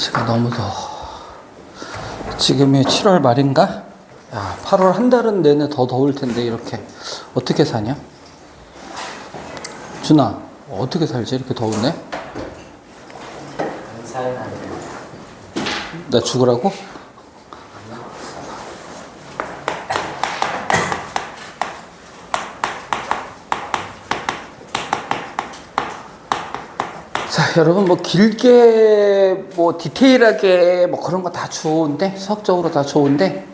날씨가 너무 더워. 지금이 7월 말인가? 야, 8월 한 달은 내내 더 더울 텐데 이렇게 어떻게 사냐? 준아, 어떻게 살지 이렇게 더운데? 안 살면 안 돼. 나 죽으라고? 자, 여러분 뭐 길게 뭐 디테일하게 뭐 그런 거 다 좋은데 수학적으로 다 좋은데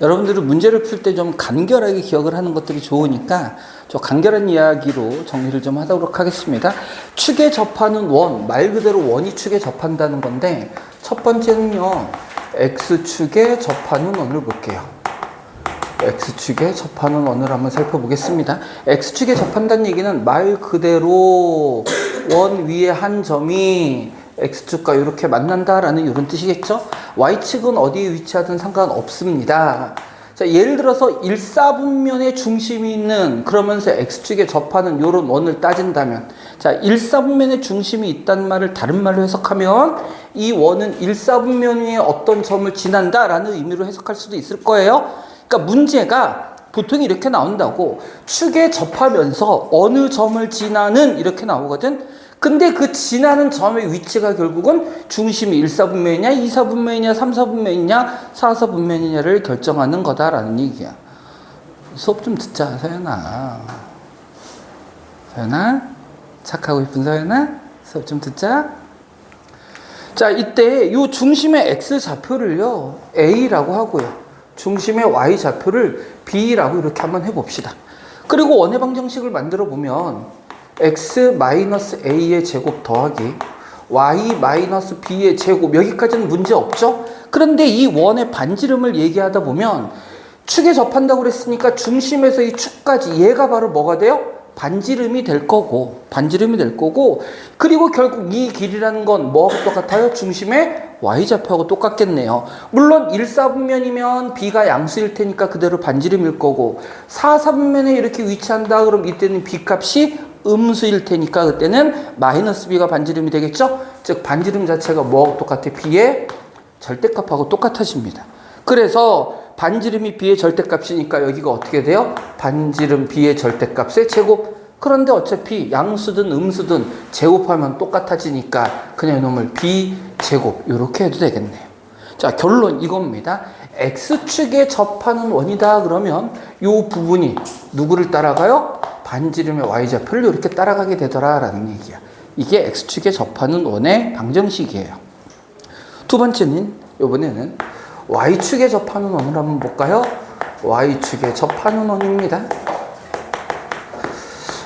여러분들은 문제를 풀 때 좀 간결하게 기억을 하는 것들이 좋으니까 좀 간결한 이야기로 정리를 좀 하도록 하겠습니다. 축에 접하는 원, 말 그대로 원이 축에 접한다는 건데 첫 번째는요, X축에 접하는 원을 볼게요. X축에 접하는 원을 한번 살펴보겠습니다. X축에 접한다는 얘기는 말 그대로 원 위에 한 점이 X축과 이렇게 만난다라는 이런 뜻이겠죠? Y축은 어디에 위치하든 상관없습니다. 자, 예를 들어서 1사분면에 중심이 있는 그러면서 X축에 접하는 이런 원을 따진다면, 자, 1사분면에 중심이 있다는 말을 다른 말로 해석하면 이 원은 1사분면 위에 어떤 점을 지난다라는 의미로 해석할 수도 있을 거예요. 그러니까 문제가 보통 이렇게 나온다고, 축에 접하면서 어느 점을 지나는 이렇게 나오거든. 근데 그 지나는 점의 위치가 결국은 중심이 1사분면이냐 2사분면이냐 3사분면이냐 4사분면이냐를 결정하는 거다라는 얘기야. 수업 좀 듣자, 서연아. 서연아? 착하고 이쁜 서연아? 수업 좀 듣자. 자, 이때 요 중심의 X좌표를요 A라고 하고요, 중심의 Y좌표를 B라고 이렇게 한번 해봅시다. 그리고 원의 방정식을 만들어 보면 X-A의 제곱 더하기 Y-B의 제곱, 여기까지는 문제 없죠? 그런데 이 원의 반지름을 얘기하다 보면 축에 접한다고 그랬으니까 중심에서 이 축까지 얘가 바로 뭐가 돼요? 반지름이 될 거고, 그리고 결국 이 길이라는 건 뭐하고 똑같아요? 중심의 Y좌표하고 똑같겠네요. 물론 1사분면이면 B가 양수일 테니까 그대로 반지름일 거고, 4사분면에 이렇게 위치한다 그럼 이때는 B 값이 음수일 테니까 그때는 마이너스 B가 반지름이 되겠죠? 즉 반지름 자체가 뭐하고 똑같아? B의 절대값하고 똑같아집니다. 그래서 반지름이 B의 절대값이니까 여기가 어떻게 돼요? 반지름 B의 절대값의 제곱. 그런데 어차피 양수든 음수든 제곱하면 똑같아지니까 그냥 이놈을 B 제곱 이렇게 해도 되겠네요. 자, 결론 이겁니다. X축에 접하는 원이다 그러면 이 부분이 누구를 따라가요? 반지름의 Y좌표를 이렇게 따라가게 되더라라는 얘기야. 이게 X축에 접하는 원의 방정식이에요. 두 번째는 이번에는 Y축에 접하는 원을 한번 볼까요? Y축에 접하는 원입니다.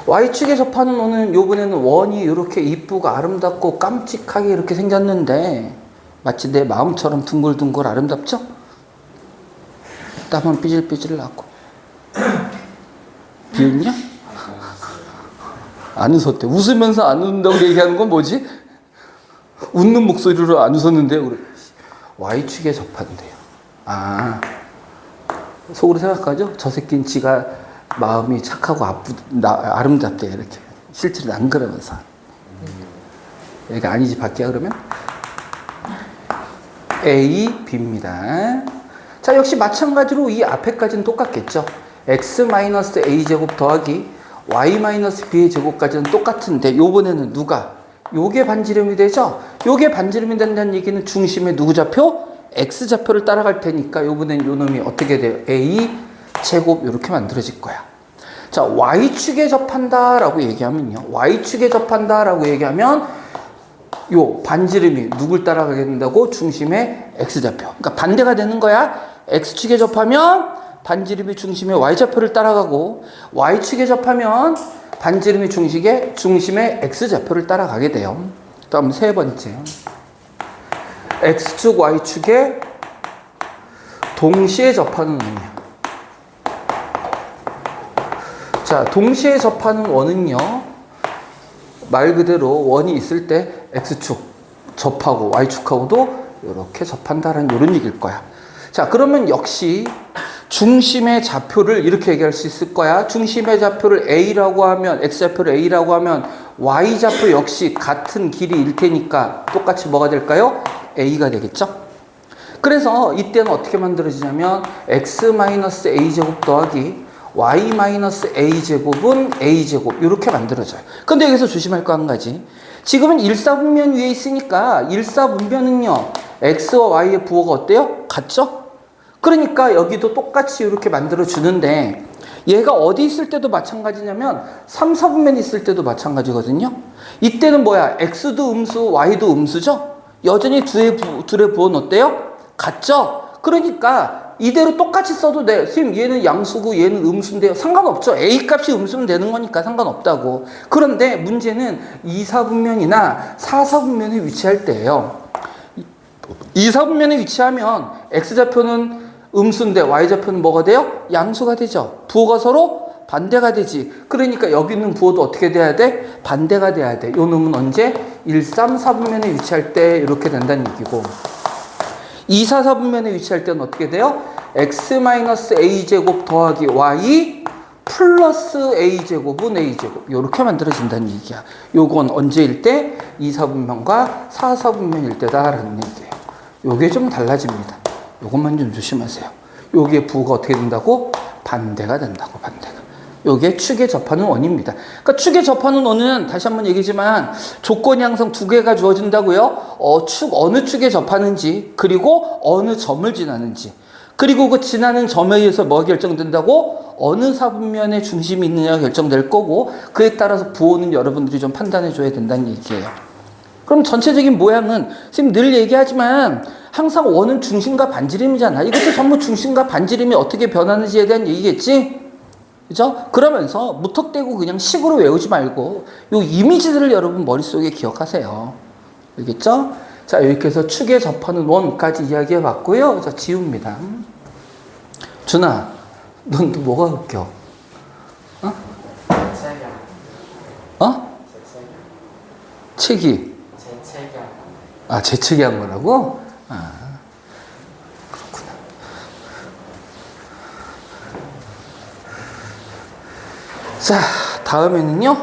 Y축에 접하는 원은 이번에는 원이 이렇게 이쁘고 아름답고 깜찍하게 이렇게 생겼는데 마치 내 마음처럼 둥글둥글 아름답죠? 땀은 삐질삐질 나고. 비웃냐? 안 웃었대. 웃으면서 안 웃는다고 얘기하는 건 뭐지? 웃는 목소리로 안 웃었는데요. Y축에 접한대요. 아, 속으로 생각하죠? 저 새끼는 지가 마음이 착하고 아름답대 이렇게. 실제로 안 그러면서. 여기가 아니지 밖이야 그러면? A, B입니다. 자, 역시 마찬가지로 이 앞에까지는 똑같겠죠. X-A 제곱 더하기 Y-B의 제곱까지는 똑같은데 요번에는 누가? 요게 반지름이 되죠? 요게 반지름이 된다는 얘기는 중심의 누구 좌표? X좌표를 따라갈 테니까 요번엔 요놈이 어떻게 돼요? A 제곱 이렇게 만들어질 거야. 자, Y축에 접한다라고 얘기하면요, Y축에 접한다라고 얘기하면 요 반지름이 누굴 따라가게 된다고? 중심의 X좌표. 그러니까 반대가 되는 거야. X축에 접하면 반지름이 중심의 Y좌표를 따라가고, Y축에 접하면 반지름이 중심의 X좌표를 따라가게 돼요. 다음 세 번째, X축, Y축에 동시에 접하는 원이에요. 자, 동시에 접하는 원은요, 말 그대로 원이 있을 때 X축 접하고 Y축하고도 이렇게 접한다라는 이런 얘기일 거야. 자, 그러면 역시 중심의 좌표를 이렇게 얘기할 수 있을 거야. 중심의 좌표를 A라고 하면, X좌표를 A라고 하면 y좌표 역시 같은 길이일 테니까 똑같이 뭐가 될까요? a가 되겠죠? 그래서 이때는 어떻게 만들어지냐면 x-a제곱 더하기 y-a제곱은 a제곱 이렇게 만들어져요. 근데 여기서 조심할 거 한 가지. 지금은 일사분면 위에 있으니까 일사분면은요 x와 y의 부호가 어때요? 같죠? 그러니까 여기도 똑같이 이렇게 만들어주는데 얘가 어디 있을 때도 마찬가지냐면 3, 4분면 있을 때도 마찬가지거든요. 이때는 뭐야? x도 음수, y도 음수죠? 여전히 둘의 부호는 어때요? 같죠? 그러니까 이대로 똑같이 써도 돼. 선생님 얘는 양수고 얘는 음수인데요. 상관없죠. A 값이 음수면 되는 거니까 상관없다고. 그런데 문제는 2, 4분면이나 4, 4분면에 위치할 때예요. 2, 4분면에 위치하면 x좌표는 음수인데 y좌표는 뭐가 돼요? 양수가 되죠. 부호가 서로 반대가 되지. 그러니까 여기 있는 부호도 어떻게 돼야 돼? 반대가 돼야 돼. 요 놈은 언제? 1, 3, 4분면에 위치할 때 이렇게 된다는 얘기고 2, 4, 4분면에 위치할 때는 어떻게 돼요? x-a제곱 더하기 y 플러스 a제곱은 a제곱 이렇게 만들어진다는 얘기야. 요건 언제일 때? 2, 4분면과 4, 4분면일 때다라는 얘기예요. 요게 좀 달라집니다. 요것만 좀 조심하세요. 요게 부호가 어떻게 된다고? 반대가 된다고, 반대가. 요게 축에 접하는 원입니다. 그러니까 축에 접하는 원은 다시 한번 얘기지만 조건이 항상 두 개가 주어진다고요. 어느 축에 접하는지, 그리고 어느 점을 지나는지, 그리고 그 지나는 점에 의해서 뭐가 결정된다고? 어느 사분면에 중심이 있느냐가 결정될 거고, 그에 따라서 부호는 여러분들이 좀 판단해 줘야 된다는 얘기예요. 그럼 전체적인 모양은 선생님 늘 얘기하지만 항상 원은 중심과 반지름이잖아. 이것도 전부 중심과 반지름이 어떻게 변하는지에 대한 얘기겠지? 그죠? 그러면서 무턱대고 그냥 식으로 외우지 말고 요 이미지들을 여러분 머릿속에 기억하세요. 알겠죠? 자, 이렇게 해서 축에 접하는 원까지 이야기해 봤고요. 자, 지웁니다. 준아, 넌 또 뭐가 웃겨? 어? 어? 책이? 아, 재채기 한 거라고? 아, 그렇구나. 자, 다음에는요,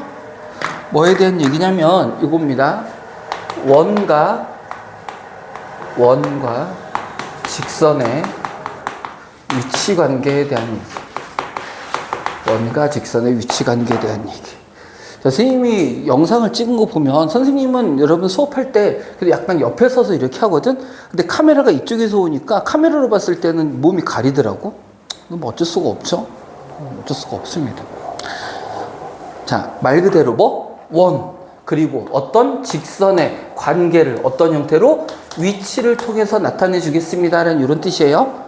뭐에 대한 얘기냐면, 이겁니다. 원과 직선의 위치 관계에 대한 얘기. 원과 직선의 위치 관계에 대한 얘기. 자, 선생님이 영상을 찍은 거 보면 선생님은 여러분 수업할 때 약간 옆에 서서 이렇게 하거든? 근데 카메라가 이쪽에서 오니까 카메라로 봤을 때는 몸이 가리더라고? 그럼 어쩔 수가 없죠? 어쩔 수가 없습니다. 자, 말 그대로 뭐? 원. 그리고 어떤 직선의 관계를 어떤 형태로? 위치를 통해서 나타내 주겠습니다라는 이런 뜻이에요.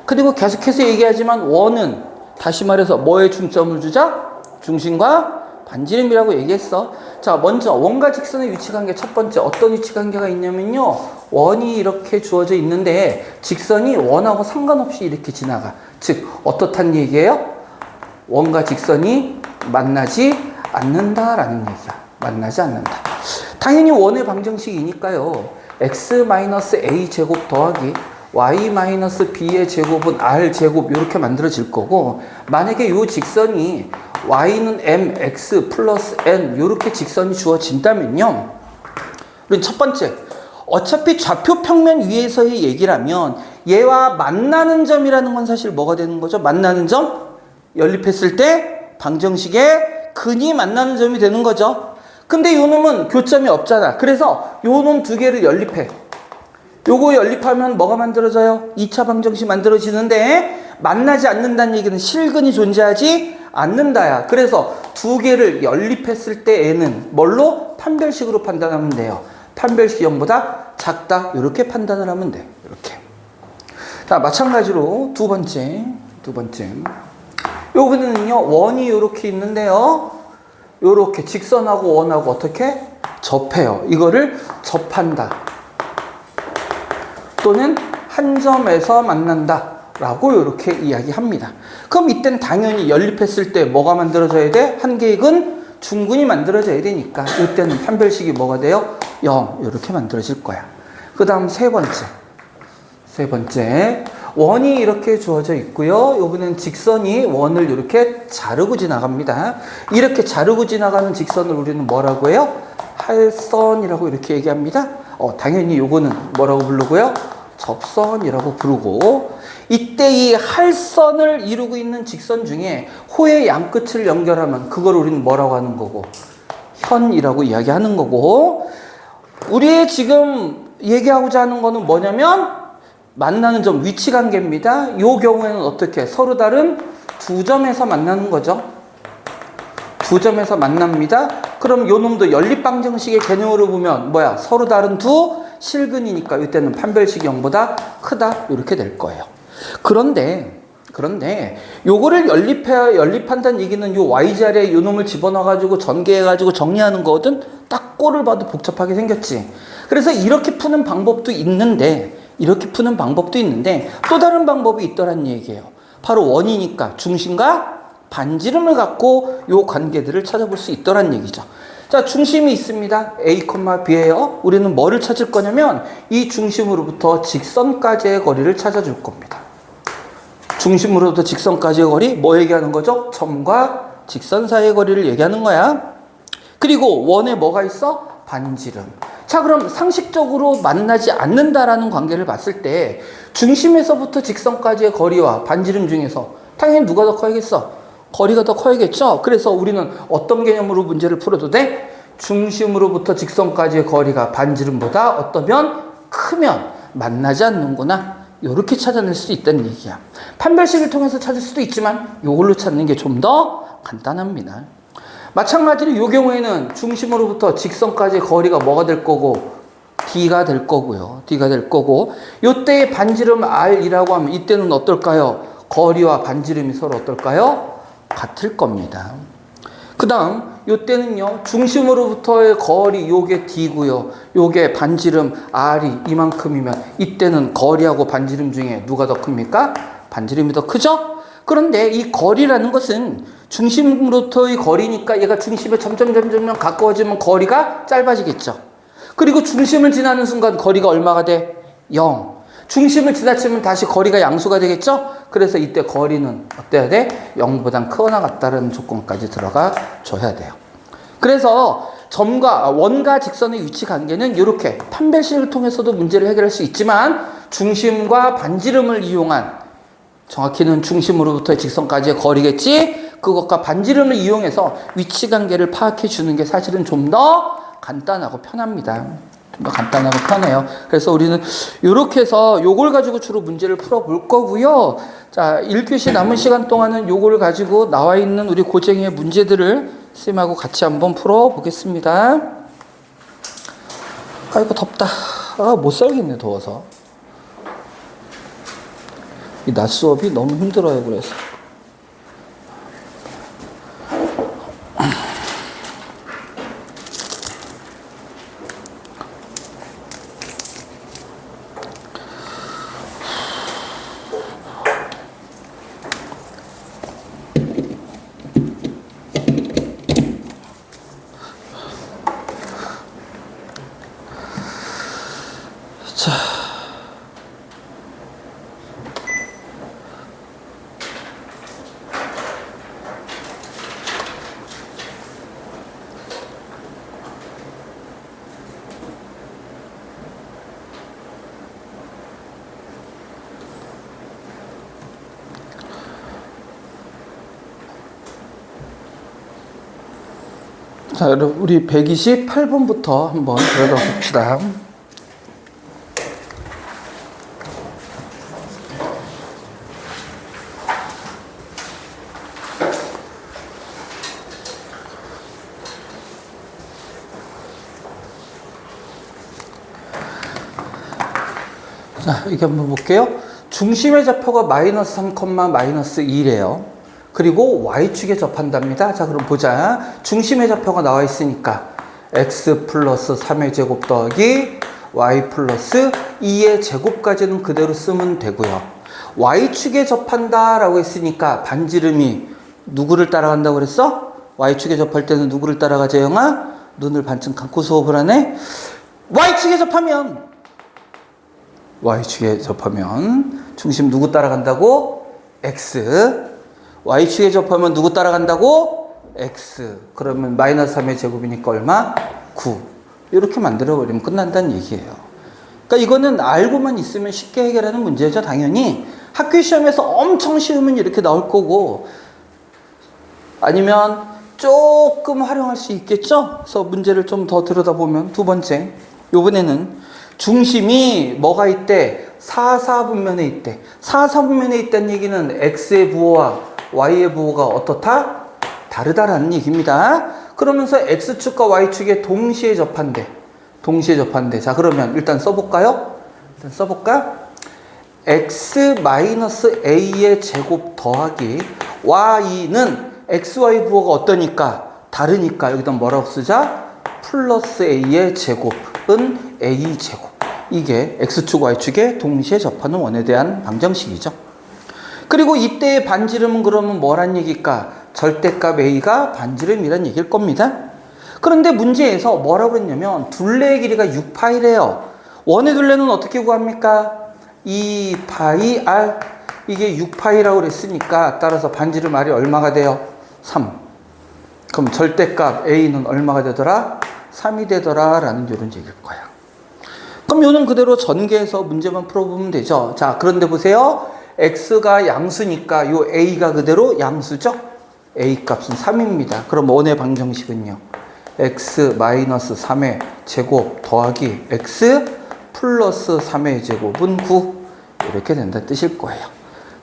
그리고 계속해서 얘기하지만 원은 다시 말해서 뭐에 중점을 주자? 중심과 반지름이라고 얘기했어. 자, 먼저 원과 직선의 위치관계 첫 번째 어떤 위치관계가 있냐면요. 원이 이렇게 주어져 있는데 직선이 원하고 상관없이 이렇게 지나가. 즉 어떻단 얘기예요? 원과 직선이 만나지 않는다라는 얘기야. 만나지 않는다. 당연히 원의 방정식이니까요. x-a제곱 더하기 y-b의 제곱은 r제곱 이렇게 만들어질 거고 만약에 이 직선이 y는 mx 플러스 n 이렇게 직선이 주어진다면요. 그럼 첫 번째 어차피 좌표 평면 위에서의 얘기라면 얘와 만나는 점이라는 건 사실 뭐가 되는 거죠? 만나는 점? 연립했을 때 방정식의 근이 만나는 점이 되는 거죠. 근데 요 놈은 교점이 없잖아. 그래서 요 놈 두 개를 연립해. 요거 연립하면 뭐가 만들어져요? 2차 방정식 만들어지는데 만나지 않는다는 얘기는 실근이 존재하지 않는다야. 그래서 두 개를 연립했을 때 애는 뭘로? 판별식으로 판단하면 돼요. 판별식 0보다 작다. 이렇게 판단을 하면 돼. 이렇게. 자, 마찬가지로 두 번째. 요거는요, 원이 이렇게 있는데요. 요렇게 직선하고 원하고 어떻게? 접해요. 이거를 접한다. 또는 한 점에서 만난다. 라고 이렇게 이야기합니다. 그럼 이땐 당연히 연립했을 때 뭐가 만들어져야 돼? 한 개의 근, 중근이 만들어져야 되니까 이때는 판별식이 뭐가 돼요? 0 이렇게 만들어질 거야. 그 다음 세 번째 원이 이렇게 주어져 있고요. 요거는 직선이 원을 이렇게 자르고 지나갑니다. 이렇게 자르고 지나가는 직선을 우리는 뭐라고 해요? 할선이라고 이렇게 얘기합니다. 당연히 요거는 뭐라고 부르고요? 접선이라고 부르고, 이때 이 할선을 이루고 있는 직선 중에 호의 양끝을 연결하면 그걸 우리는 뭐라고 하는 거고? 현이라고 이야기하는 거고, 우리의 지금 얘기하고자 하는 거는 뭐냐면 만나는 점, 위치 관계입니다. 이 경우에는 어떻게? 서로 다른 두 점에서 만나는 거죠. 두 점에서 만납니다. 그럼 요 놈도 연립방정식의 개념으로 보면 뭐야? 서로 다른 두 실근이니까 이때는 판별식이 0보다 크다 이렇게 될 거예요. 그런데 요거를 연립한다는 얘기는 요 y자리에 요 놈을 집어넣어가지고 전개해가지고 정리하는 거거든. 딱 꼴을 봐도 복잡하게 생겼지. 그래서 이렇게 푸는 방법도 있는데 또 다른 방법이 있더란 얘기예요. 바로 원이니까 중심과 반지름을 갖고 요 관계들을 찾아볼 수 있더란 얘기죠. 자, 중심이 있습니다. A, B예요. 우리는 뭐를 찾을 거냐면 이 중심으로부터 직선까지의 거리를 찾아줄 겁니다. 중심으로부터 직선까지의 거리, 뭐 얘기하는 거죠? 점과 직선 사이의 거리를 얘기하는 거야. 그리고 원에 뭐가 있어? 반지름. 자, 그럼 상식적으로 만나지 않는다라는 관계를 봤을 때 중심에서부터 직선까지의 거리와 반지름 중에서 당연히 누가 더 커야겠어? 거리가 더 커야겠죠? 그래서 우리는 어떤 개념으로 문제를 풀어도 돼? 중심으로부터 직선까지의 거리가 반지름보다 어떠면 크면 만나지 않는구나. 이렇게 찾아낼 수 있다는 얘기야. 판별식을 통해서 찾을 수도 있지만 이걸로 찾는 게 좀 더 간단합니다. 마찬가지로 이 경우에는 중심으로부터 직선까지의 거리가 뭐가 될 거고? D가 될 거고요. D가 될 거고, 이때의 반지름 R이라고 하면 이때는 어떨까요? 거리와 반지름이 서로 어떨까요? 같을 겁니다. 그 다음 이때는요, 중심으로부터의 거리 요게 D고요, 요게 반지름 R이 이만큼이면 이때는 거리하고 반지름 중에 누가 더 큽니까? 반지름이 더 크죠? 그런데 이 거리라는 것은 중심으로부터의 거리니까 얘가 중심에 점점 가까워지면 거리가 짧아지겠죠. 그리고 중심을 지나는 순간 거리가 얼마가 돼? 0. 중심을 지나치면 다시 거리가 양수가 되겠죠? 그래서 이때 거리는 어때야 돼? 0보단 크거나 같다는 조건까지 들어가 줘야 돼요. 그래서 원과 직선의 위치 관계는 이렇게 판별식을 통해서도 문제를 해결할 수 있지만 중심과 반지름을 이용한, 정확히는 중심으로부터 직선까지의 거리겠지? 그것과 반지름을 이용해서 위치 관계를 파악해 주는 게 사실은 좀 더 간단하고 편합니다. 좀 더 간단하고 편해요. 그래서 우리는 이렇게 해서 요걸 가지고 주로 문제를 풀어볼 거고요. 자, 1교시 남은 시간 동안은 요걸 가지고 나와 있는 우리 고쟁이의 문제들을 쌤하고 같이 한번 풀어보겠습니다. 아이고 덥다. 못 살겠네, 더워서. 이 낮 수업이 너무 힘들어요. 그래서 자, 여러분 우리 128번부터 한번 들어가 봅시다. 자, 이렇게 한번 볼게요. 중심의 좌표가 마이너스 3, 마이너스 2래요. 그리고 Y축에 접한답니다. 자, 그럼 보자. 중심의 좌표가 나와 있으니까 X 플러스 3의 제곱 더하기 Y 플러스 2의 제곱까지는 그대로 쓰면 되고요. Y축에 접한다 라고 했으니까 반지름이 누구를 따라간다고 그랬어? Y축에 접할 때는 누구를 따라가죠, 영아? 눈을 반쯤 감고 수업을 하네? Y축에 접하면 중심 누구 따라간다고? x. y축에 접하면 누구 따라간다고? x. 그러면 마이너스 3의 제곱이니까 얼마? 9. 이렇게 만들어버리면 끝난다는 얘기예요. 그러니까 이거는 알고만 있으면 쉽게 해결하는 문제죠. 당연히 학교 시험에서 엄청 쉬우면 이렇게 나올 거고, 아니면 조금 활용할 수 있겠죠. 그래서 문제를 좀 더 들여다보면 두 번째, 요번에는 중심이 뭐가 있대? 4,4분면에 있대. 4,4분면에 있다는 얘기는 x의 부호와 y의 부호가 어떻다? 다르다라는 얘기입니다. 그러면서 x축과 y축에 동시에 접한대. 동시에 접한대. 자, 그러면 일단 써볼까요? 일단 써볼까? x-a의 제곱 더하기 y는 xy 부호가 어떠니까? 다르니까 여기다 뭐라고 쓰자? 플러스 a의 제곱은 a 제곱. 이게 x축 y축에 동시에 접하는 원에 대한 방정식이죠. 그리고 이때의 반지름은 그러면 뭐란 얘기일까? 절대값 a가 반지름이란 얘기일 겁니다. 그런데 문제에서 뭐라고 그랬냐면 둘레의 길이가 6파이래요. 원의 둘레는 어떻게 구합니까? 2파이 r. 이게 6파이라고 그랬으니까 따라서 반지름 r이 얼마가 돼요? 3. 그럼 절대값 a는 얼마가 되더라? 3이 되더라 라는 이런 얘기일 거야. 그럼 요는 그대로 전개해서 문제만 풀어보면 되죠. 자, 그런데 보세요. x가 양수니까 요 a가 그대로 양수죠. a 값은 3입니다. 그럼 원의 방정식은요. x-3의 제곱 더하기 x 플러스 3의 제곱은 9. 이렇게 된다 뜻일 거예요.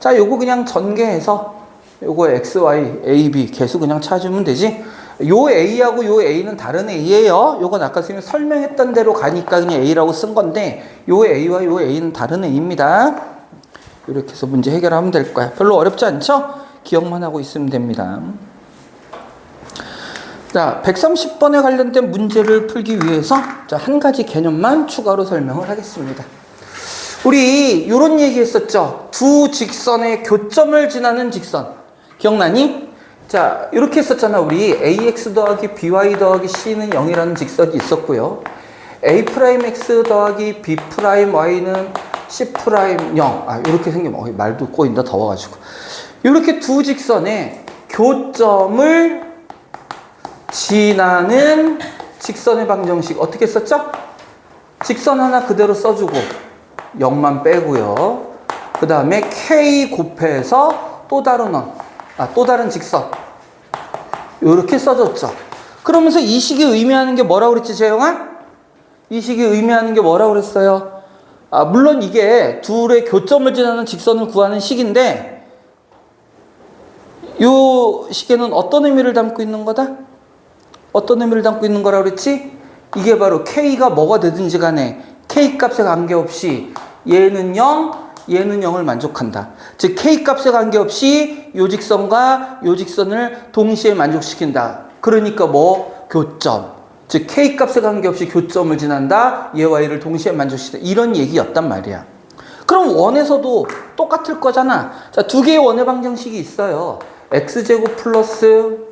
자, 요거 그냥 전개해서 요거 x, y, a, b 개수 그냥 찾으면 되지. 요 a하고 요 a는 다른 a예요. 요건 아까 선생님이 설명했던 대로 가니까 그냥 a라고 쓴 건데 요 a와 요 a는 다른 a입니다. 이렇게 해서 문제 해결하면 될 거야. 별로 어렵지 않죠? 기억만 하고 있으면 됩니다. 자, 130번에 관련된 문제를 풀기 위해서 자, 한 가지 개념만 추가로 설명을 하겠습니다. 우리 이런 얘기 했었죠. 두 직선의 교점을 지나는 직선. 기억나니? 자, 이렇게 했었잖아. 우리 ax 더하기 by 더하기 c는 0이라는 직선이 있었고요. a'x 더하기 b'y는 c' 0. 아, 이렇게 생기면 말도 꼬인다. 더워가지고. 이렇게 두 직선의 교점을 지나는 직선의 방정식 어떻게 썼죠? 직선 하나 그대로 써주고 0만 빼고요. 그 다음에 k 곱해서 또 다른 직선 이렇게 써줬죠. 그러면서 이 식이 의미하는 게 뭐라고 그랬지, 재영아? 이 식이 의미하는 게 뭐라고 그랬어요? 아, 물론 이게 둘의 교점을 지나는 직선을 구하는 식인데 이 식에는 어떤 의미를 담고 있는 거다? 어떤 의미를 담고 있는 거라고 그랬지? 이게 바로 k가 뭐가 되든지 간에 k 값에 관계없이 얘는 0, 얘는 0을 만족한다. 즉 k 값에 관계없이 요 직선과 요 직선을 동시에 만족시킨다. 그러니까 뭐? 교점. 즉 k 값에 관계없이 교점을 지난다. 얘와 얘를 동시에 만족시킨다. 이런 얘기였단 말이야. 그럼 원에서도 똑같을 거잖아. 자, 두 개의 원의 방정식이 있어요. x제곱 플러스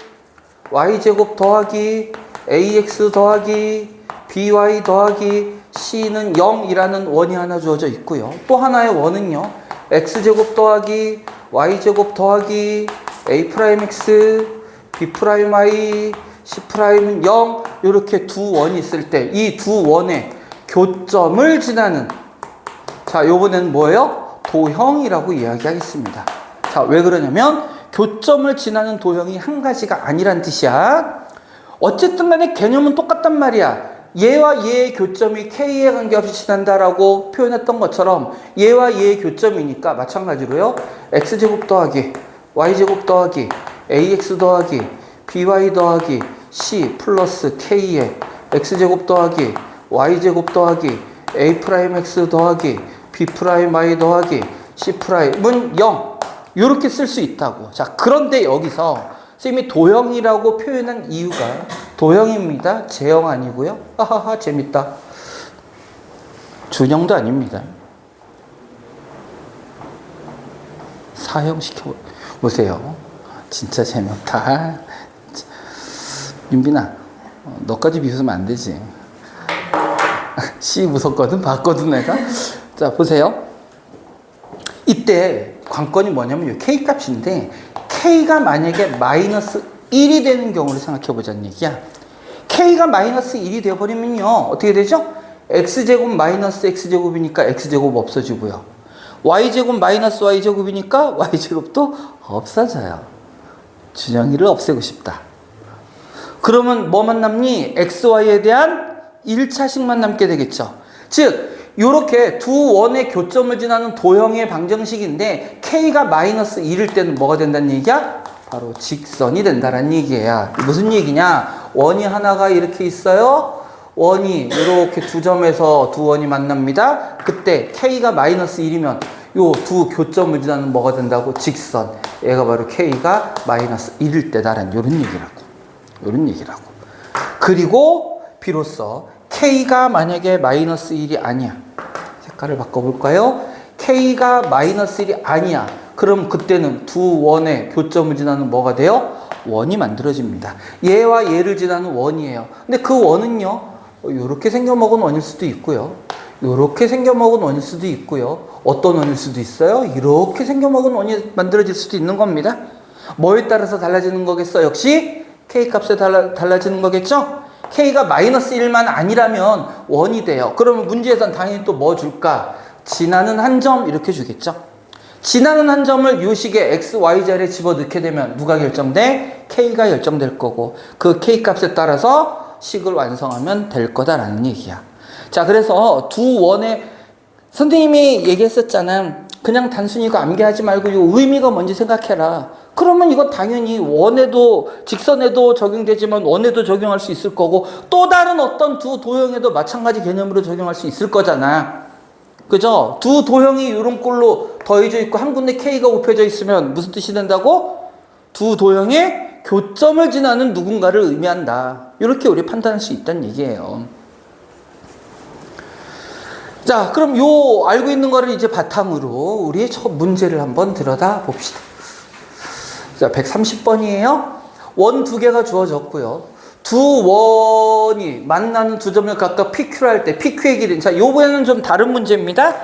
y제곱 더하기 ax 더하기 by 더하기 c는 0이라는 원이 하나 주어져 있고요. 또 하나의 원은요. x제곱 더하기 y제곱 더하기 a'x b'y c'는 0 이렇게 두 원이 있을 때 이 두 원의 교점을 지나는 자, 요번에는 뭐예요? 도형이라고 이야기하겠습니다. 자, 왜 그러냐면 교점을 지나는 도형이 한 가지가 아니란 뜻이야. 어쨌든 간에 개념은 똑같단 말이야. 얘와 얘의 교점이 k에 관계없이 지난다라고 표현했던 것처럼 얘와 얘의 교점이니까 마찬가지로요. x제곱 더하기 y제곱 더하기 ax 더하기 by 더하기 c 플러스 k에 x제곱 더하기 y제곱 더하기 a'x 더하기 b'y 더하기 c'은 0 이렇게 쓸 수 있다고. 자, 그런데 여기서 선생님이 도형이라고 표현한 이유가 도형입니다. 제형 아니고요. 하하하 재밌다. 준형도 아닙니다. 사형 시켜보세요. 진짜 재밌다. 윤빈아, 너까지 비웃으면 안 되지. C 무섭거든. 봤거든 내가. 자, 보세요. 이때 관건이 뭐냐면 이 K 값인데 K가 만약에 마이너스 1이 되는 경우를 생각해 보자는 얘기야. K가 마이너스 1이 되어버리면요. 어떻게 되죠? X제곱 마이너스 X제곱이니까 X제곱 없어지고요. Y제곱 마이너스 Y제곱이니까 Y제곱도 없어져요. 준영이를 없애고 싶다. 그러면 뭐만 남니? XY에 대한 1차식만 남게 되겠죠. 즉 요렇게 두 원의 교점을 지나는 도형의 방정식인데 K가 마이너스 1일 때는 뭐가 된다는 얘기야? 바로 직선이 된다는 얘기야. 무슨 얘기냐? 원이 하나가 이렇게 있어요. 원이 이렇게 두 점에서 두 원이 만납니다. 그때 K가 마이너스 1이면 요 두 교점을 지나는 뭐가 된다고? 직선. 얘가 바로 K가 마이너스 1일 때다라는 요런 얘기라고. 요런 얘기라고. 그리고 비로소 K가 만약에 마이너스 1이 아니야. 색깔을 바꿔볼까요? K가 마이너스 1이 아니야. 그럼 그때는 두 원의 교점을 지나는 뭐가 돼요? 원이 만들어집니다. 얘와 얘를 지나는 원이에요. 근데 그 원은요, 이렇게 생겨먹은 원일 수도 있고요. 이렇게 생겨먹은 원일 수도 있고요. 어떤 원일 수도 있어요? 이렇게 생겨먹은 원이 만들어질 수도 있는 겁니다. 뭐에 따라서 달라지는 거겠어? 역시 K값에 달라지는 거겠죠? K가 마이너스 1만 아니라면 원이 돼요. 그러면 문제에선 당연히 또 뭐 줄까? 지나는 한 점 이렇게 주겠죠? 지나는 한 점을 요 식의 x, y 자리에 집어넣게 되면 누가 결정돼? K가 결정될 거고 그 K값에 따라서 식을 완성하면 될 거다라는 얘기야. 자, 그래서 두 원의 선생님이 얘기했었잖아. 그냥 단순히 이거 암기하지 말고 이 의미가 뭔지 생각해라. 그러면 이거 당연히 원에도 직선에도 적용되지만 원에도 적용할 수 있을 거고 또 다른 어떤 두 도형에도 마찬가지 개념으로 적용할 수 있을 거잖아. 그죠? 두 도형이 이런 꼴로 더해져 있고 한 군데 K가 곱해져 있으면 무슨 뜻이 된다고? 두 도형의 교점을 지나는 누군가를 의미한다. 이렇게 우리 판단할 수 있다는 얘기예요. 자, 그럼 요 알고 있는 거를 이제 바탕으로 우리의 첫 문제를 한번 들여다 봅시다. 자, 130번이에요. 원 두 개가 주어졌고요. 두 원이 만나는 두 점을 각각 PQ를 할 때 PQ의 길이는, 자, 요번에는 좀 다른 문제입니다.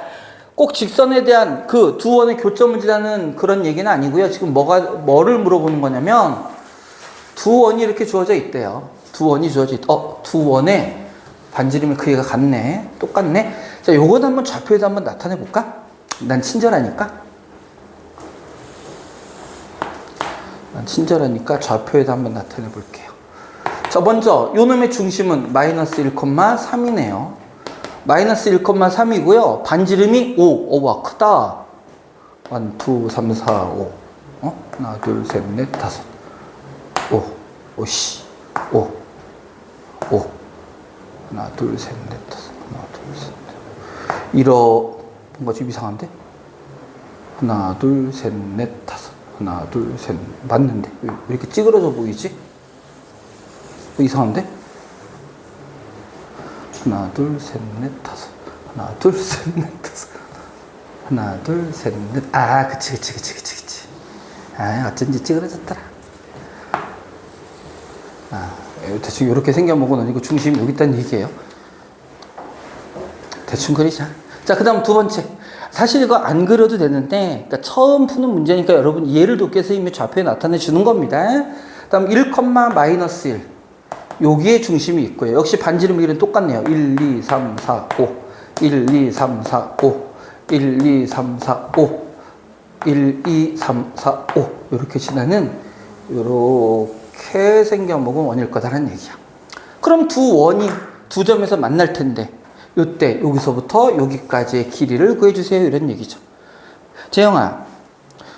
꼭 직선에 대한 그 두 원의 교점을 지나는 그런 얘기는 아니고요. 지금 뭐를 물어보는 거냐면 두 원이 이렇게 주어져 있대요. 두 원이 주어져 두 원의 반지름의 크기가 같네. 똑같네. 자, 요건 한번 좌표에도 한번 나타내 볼까? 난 친절하니까. 좌표에도 한번 나타내 볼게요. 자, 먼저 요 놈의 중심은 마이너스 1,3이네요. 마이너스 1,3이고요. 반지름이 5와 크다. 1, 2, 3, 4, 5. 하나, 둘, 셋, 넷, 다섯. 5. 하나, 둘, 셋, 넷, 다섯. 하나, 둘, 셋, 넷. 뭔가 좀 이상한데? 하나, 둘, 셋, 넷, 다섯. 하나, 둘, 셋. 맞는데? 왜 이렇게 찌그러져 보이지? 이상한데? 하나, 둘, 셋, 넷, 다섯. 하나, 둘, 셋, 넷, 다섯. 하나, 둘, 셋, 넷. 아, 그치. 아, 어쩐지 찌그러졌더라. 대충 이렇게 생겨먹으면 이거 중심이 여기 있다는 얘기예요. 대충 그리자. 자, 그 다음 두 번째. 사실 이거 안 그려도 되는데, 그러니까 처음 푸는 문제니까 여러분 이해를 돕기 위해서 이미 좌표에 나타내 주는 겁니다. 그 다음 1, 마이너스 1. 여기에 중심이 있고요. 역시 반지름 길이는 똑같네요. 1, 2, 3, 4, 5. 1, 2, 3, 4, 5. 1, 2, 3, 4, 5. 1, 2, 3, 4, 5. 이렇게 지나는, 이렇게 생겨먹은 원일 거다라는 얘기야. 그럼 두 원이 두 점에서 만날 텐데, 요때 여기서부터 여기까지의 길이를 구해주세요. 이런 얘기죠. 재영아,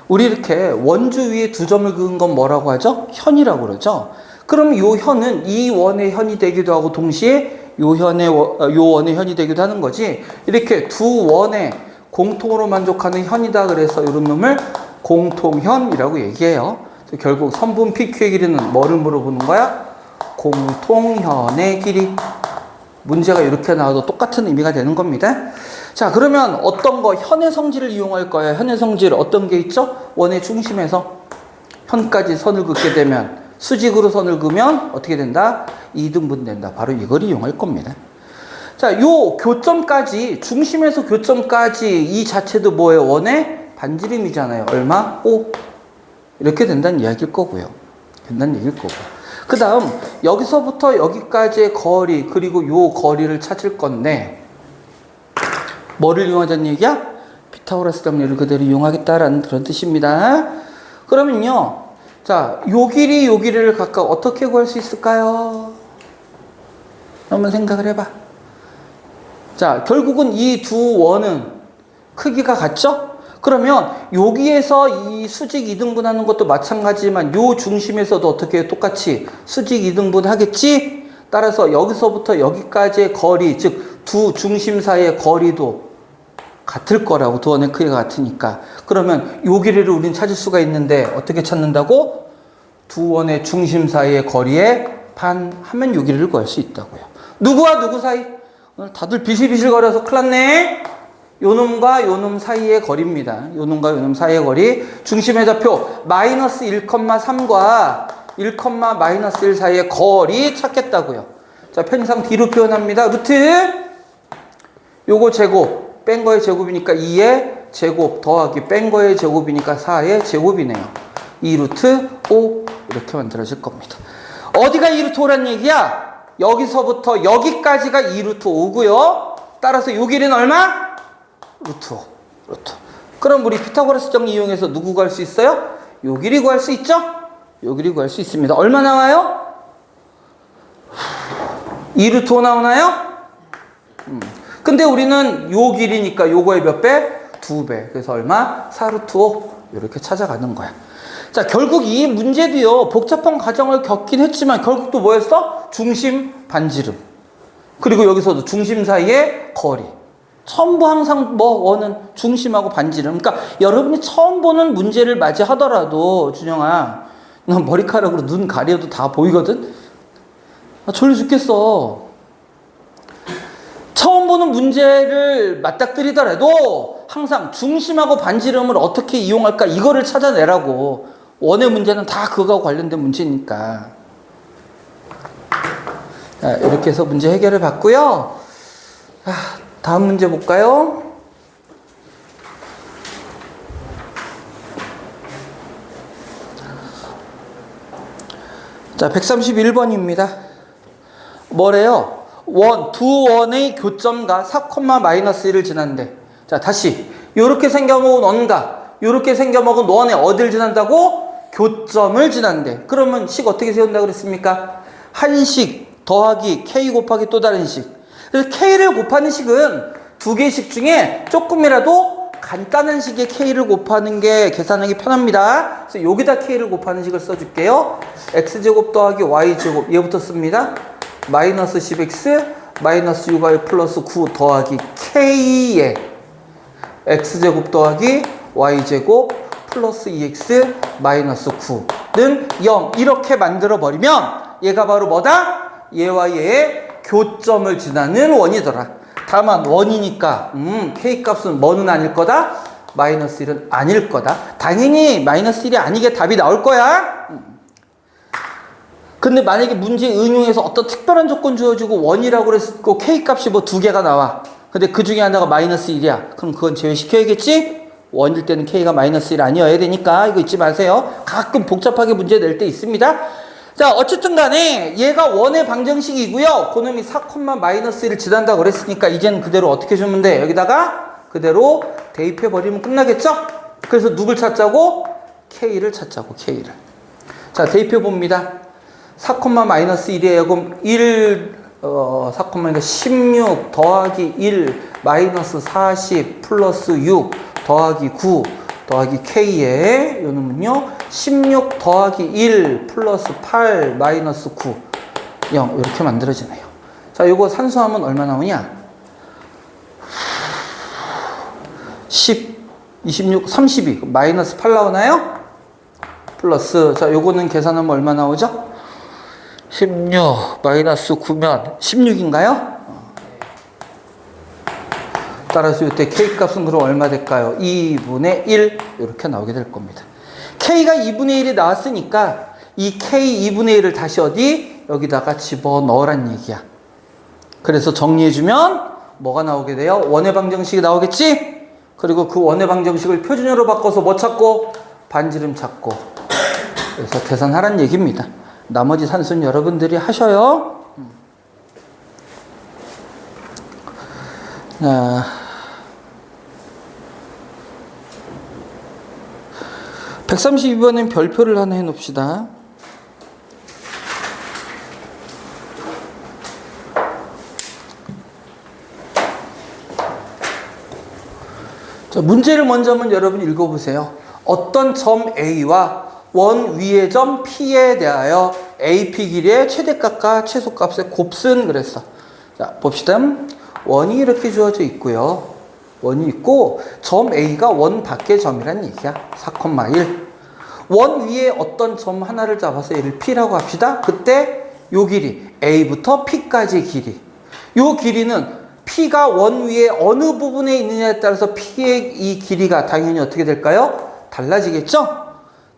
우리 이렇게 원주 위에 두 점을 그은 건 뭐라고 하죠? 현이라고 그러죠. 그럼 요 현은 이 원의 현이 되기도 하고 동시에 요 원의 현이 되기도 하는 거지. 이렇게 두 원의 공통으로 만족하는 현이다 그래서 이런 놈을 공통현이라고 얘기해요. 결국 선분 PQ의 길이는 뭐를 물어보는 거야? 공통현의 길이. 문제가 이렇게 나와도 똑같은 의미가 되는 겁니다. 자, 그러면 어떤 거 현의 성질을 이용할 거예요. 현의 성질 어떤 게 있죠? 원의 중심에서 현까지 선을 긋게 되면, 수직으로 선을 그으면 어떻게 된다? 2등분 된다. 바로 이걸 이용할 겁니다. 자, 요 교점까지, 중심에서 교점까지 이 자체도 뭐예요? 원의 반지름이잖아요. 얼마? 5. 이렇게 된다는 이야기일 거고요. 된다는 얘기일 거고. 그 다음 여기서부터 여기까지의 거리 그리고 요 거리를 찾을 건데 뭐를 이용하자는 얘기야? 피타고라스 정리를 그대로 이용하겠다라는 그런 뜻입니다. 그러면요. 자, 요 길이를 각각 어떻게 구할 수 있을까요? 한번 생각을 해봐. 자, 결국은 이 두 원은 크기가 같죠? 그러면 여기에서 이 수직 이등분하는 것도 마찬가지지만 요 중심에서도 어떻게 똑같이 수직 이등분 하겠지? 따라서 여기서부터 여기까지의 거리, 즉 두 중심 사이의 거리도 같을 거라고, 두 원의 크기가 같으니까. 그러면 요 길이를 우리는 찾을 수가 있는데 어떻게 찾는다고? 두 원의 중심 사이의 거리에 반 하면 요 길이를 구할 수 있다고요. 누구와 누구 사이? 오늘 다들 비실비실거려서 큰일 났네. 요놈과 요놈 사이의 거리입니다. 요놈과 요놈 사이의 거리. 중심의 좌표 마이너스 1,3과 1,-1 사이의 거리 찾겠다고요. 자, 편의상 D로 표현합니다. 루트 요거 제곱 뺀 거의 제곱이니까 2의 제곱 더하기 뺀 거의 제곱이니까 4의 제곱이네요. 2루트 5 이렇게 만들어질 겁니다. 어디가 2루트 5란 얘기야? 여기서부터 여기까지가 2루트 5고요. 따라서 요 길이는 얼마? 루트 5. 루트 5. 그럼 우리 피타고라스 정리 이용해서 누구 구할 수 있어요? 요 길이 구할 수 있죠? 요 길이 구할 수 있습니다. 얼마 나와요? 2루트 5 나오나요? 근데 우리는 요 길이니까 요거의 몇 배? 2배. 그래서 얼마? 4루트 5. 이렇게 찾아가는 거야. 자, 결국 이 문제도요, 복잡한 과정을 겪긴 했지만, 결국 또 뭐였어? 중심, 반지름. 그리고 여기서도 중심 사이의 거리. 전부 항상 원은 중심하고 반지름. 그러니까 여러분이 처음 보는 문제를 맞이하더라도, 준영아, 너 머리카락으로 눈 가려도 다 보이거든? 졸려 죽겠어. 처음 보는 문제를 맞닥뜨리더라도 항상 중심하고 반지름을 어떻게 이용할까 이거를 찾아내라고. 원의 문제는 다 그거하고 관련된 문제니까. 자, 이렇게 해서 문제 해결을 봤고요. 다음 문제 볼까요? 자, 131번입니다. 뭐래요? 두 원의 교점과 4,-1을 지난대. 자, 다시. 요렇게 생겨먹은 원과 요렇게 생겨먹은 원의 어딜 지난다고? 교점을 지난대. 그러면 식 어떻게 세운다고 그랬습니까? 한식 더하기 K 곱하기 또 다른 식. 그래서 K를 곱하는 식은 두 개의 식 중에 조금이라도 간단한 식의 K를 곱하는 게 계산하기 편합니다. 그래서 여기다 K를 곱하는 식을 써줄게요. X제곱 더하기 Y제곱. 얘부터 씁니다. 마이너스 10x 마이너스 6y 플러스 9 더하기 k에 x제곱 더하기 y제곱 플러스 2x 마이너스 9는 0 이렇게 만들어 버리면 얘가 바로 뭐다? 얘와 얘의 교점을 지나는 원이더라. 다만 원이니까 k 값은 뭐는 아닐 거다? 마이너스 1은 아닐 거다. 당연히 마이너스 1이 아니게 답이 나올 거야. 근데 만약에 문제 응용해서 어떤 특별한 조건 주어지고 원이라고 그랬고 K 값이 뭐 두 개가 나와. 근데 그 중에 하나가 마이너스 1이야. 그럼 그건 제외시켜야겠지? 원일 때는 K가 마이너스 1 아니어야 되니까 이거 잊지 마세요. 가끔 복잡하게 문제 낼 때 있습니다. 자, 어쨌든 간에 얘가 원의 방정식이고요. 그놈이 4,-1을 지난다고 그랬으니까 이제는 그대로 어떻게 주면 돼? 여기다가 그대로 대입해버리면 끝나겠죠? 그래서 누굴 찾자고? K를 찾자고, K를. 자, 대입해봅니다. 4,-1이에요. 그럼 16 더하기 1 마이너스 40 플러스 6 더하기 9 더하기 K에 요 놈은요 16 더하기 1 플러스 8 마이너스 9 0 이렇게 만들어지네요. 자, 요거 산수하면 얼마 나오냐? 10 26 32 마이너스 8 나오나요? 플러스 자, 요거는 계산하면 얼마 나오죠? 16 마이너스 9면 16인가요? 따라서 이때 K값은 그럼 얼마 될까요? 2분의 1 이렇게 나오게 될 겁니다. K가 2분의 1이 나왔으니까 이 K 2분의 1을 다시 어디? 여기다가 집어넣으란 얘기야. 그래서 정리해주면 뭐가 나오게 돼요? 원의 방정식이 나오겠지? 그리고 그 원의 방정식을 표준으로 바꿔서 뭐 찾고? 반지름 찾고. 그래서 계산하란 얘기입니다. 나머지 산수는 여러분들이 하셔요. 자, 132번엔 별표를 하나 해놓읍시다. 자, 문제를 먼저 한번 여러분 읽어보세요. 어떤 점 A와 원 위의 점 P에 대하여 AP 길이의 최대값과 최소값의 곱은 그랬어. 자, 봅시다. 원이 이렇게 주어져 있고요. 원이 있고 점 A가 원 밖의 점이란 얘기야. 4,1. 원 위에 어떤 점 하나를 잡아서 얘를 P라고 합시다. 그때 요 길이 A부터 P까지 길이. 요 길이는 P가 원 위에 어느 부분에 있느냐에 따라서 P의 이 길이가 당연히 어떻게 될까요? 달라지겠죠?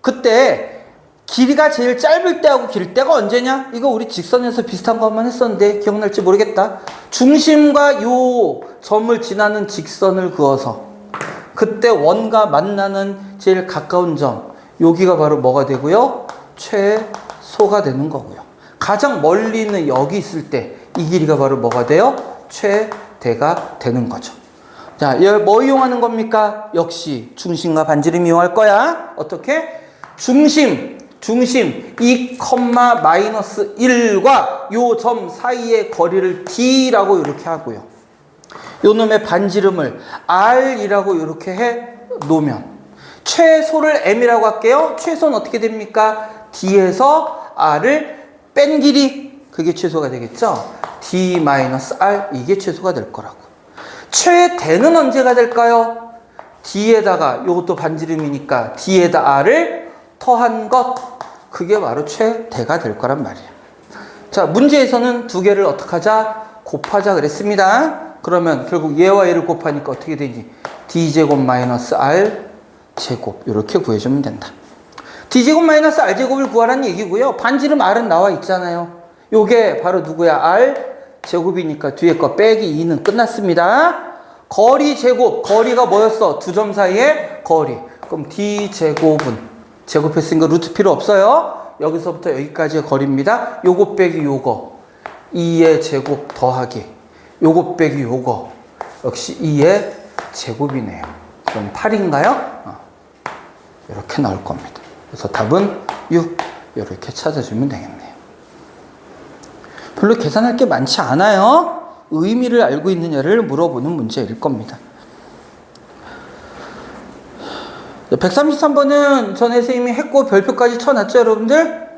그때 길이가 제일 짧을 때하고 길 때가 언제냐? 이거 우리 직선에서 비슷한 거 한번 했었는데 기억날지 모르겠다. 중심과 요 점을 지나는 직선을 그어서 그때 원과 만나는 제일 가까운 점, 여기가 바로 뭐가 되고요? 최소가 되는 거고요. 가장 멀리 있는 여기 있을 때 이 길이가 바로 뭐가 돼요? 최대가 되는 거죠. 자, 얘 뭐 이용하는 겁니까? 역시 중심과 반지름 이용할 거야. 어떻게? 중심 2,-1과 요 점 사이의 거리를 D라고 이렇게 하고요. 요 놈의 반지름을 R이라고 이렇게 해 놓으면 최소를 M이라고 할게요. 최소는 어떻게 됩니까? D에서 R을 뺀 길이, 그게 최소가 되겠죠? D-R, 이게 최소가 될 거라고. 최대는 언제가 될까요? D에다가, 요것도 반지름이니까 D에다 R을 더한 것, 그게 바로 최대가 될 거란 말이에요. 자, 문제에서는 두 개를 어떻게 하자? 곱하자 그랬습니다. 그러면 결국 얘와 얘를 곱하니까 어떻게 되지? D제곱 마이너스 R제곱, 이렇게 구해주면 된다. D제곱 마이너스 R제곱을 구하라는 얘기고요. 반지름 R은 나와 있잖아요. 요게 바로 누구야? R제곱이니까 뒤에 거 빼기 2는 끝났습니다. 거리 제곱, 거리가 뭐였어? 두 점 사이의 거리. 그럼 D제곱은, 제곱했으니까 루트 필요 없어요. 여기서부터 여기까지의 거리입니다. 요거 빼기 요거, 2의 제곱 더하기 요거 빼기 요거, 역시 2의 제곱이네요. 그럼 8인가요? 이렇게 나올 겁니다. 그래서 답은 6, 이렇게 찾아주면 되겠네요. 별로 계산할 게 많지 않아요. 의미를 알고 있느냐를 물어보는 문제일 겁니다. 133번은 전에 선생님이 했고 별표까지 쳐놨죠, 여러분들?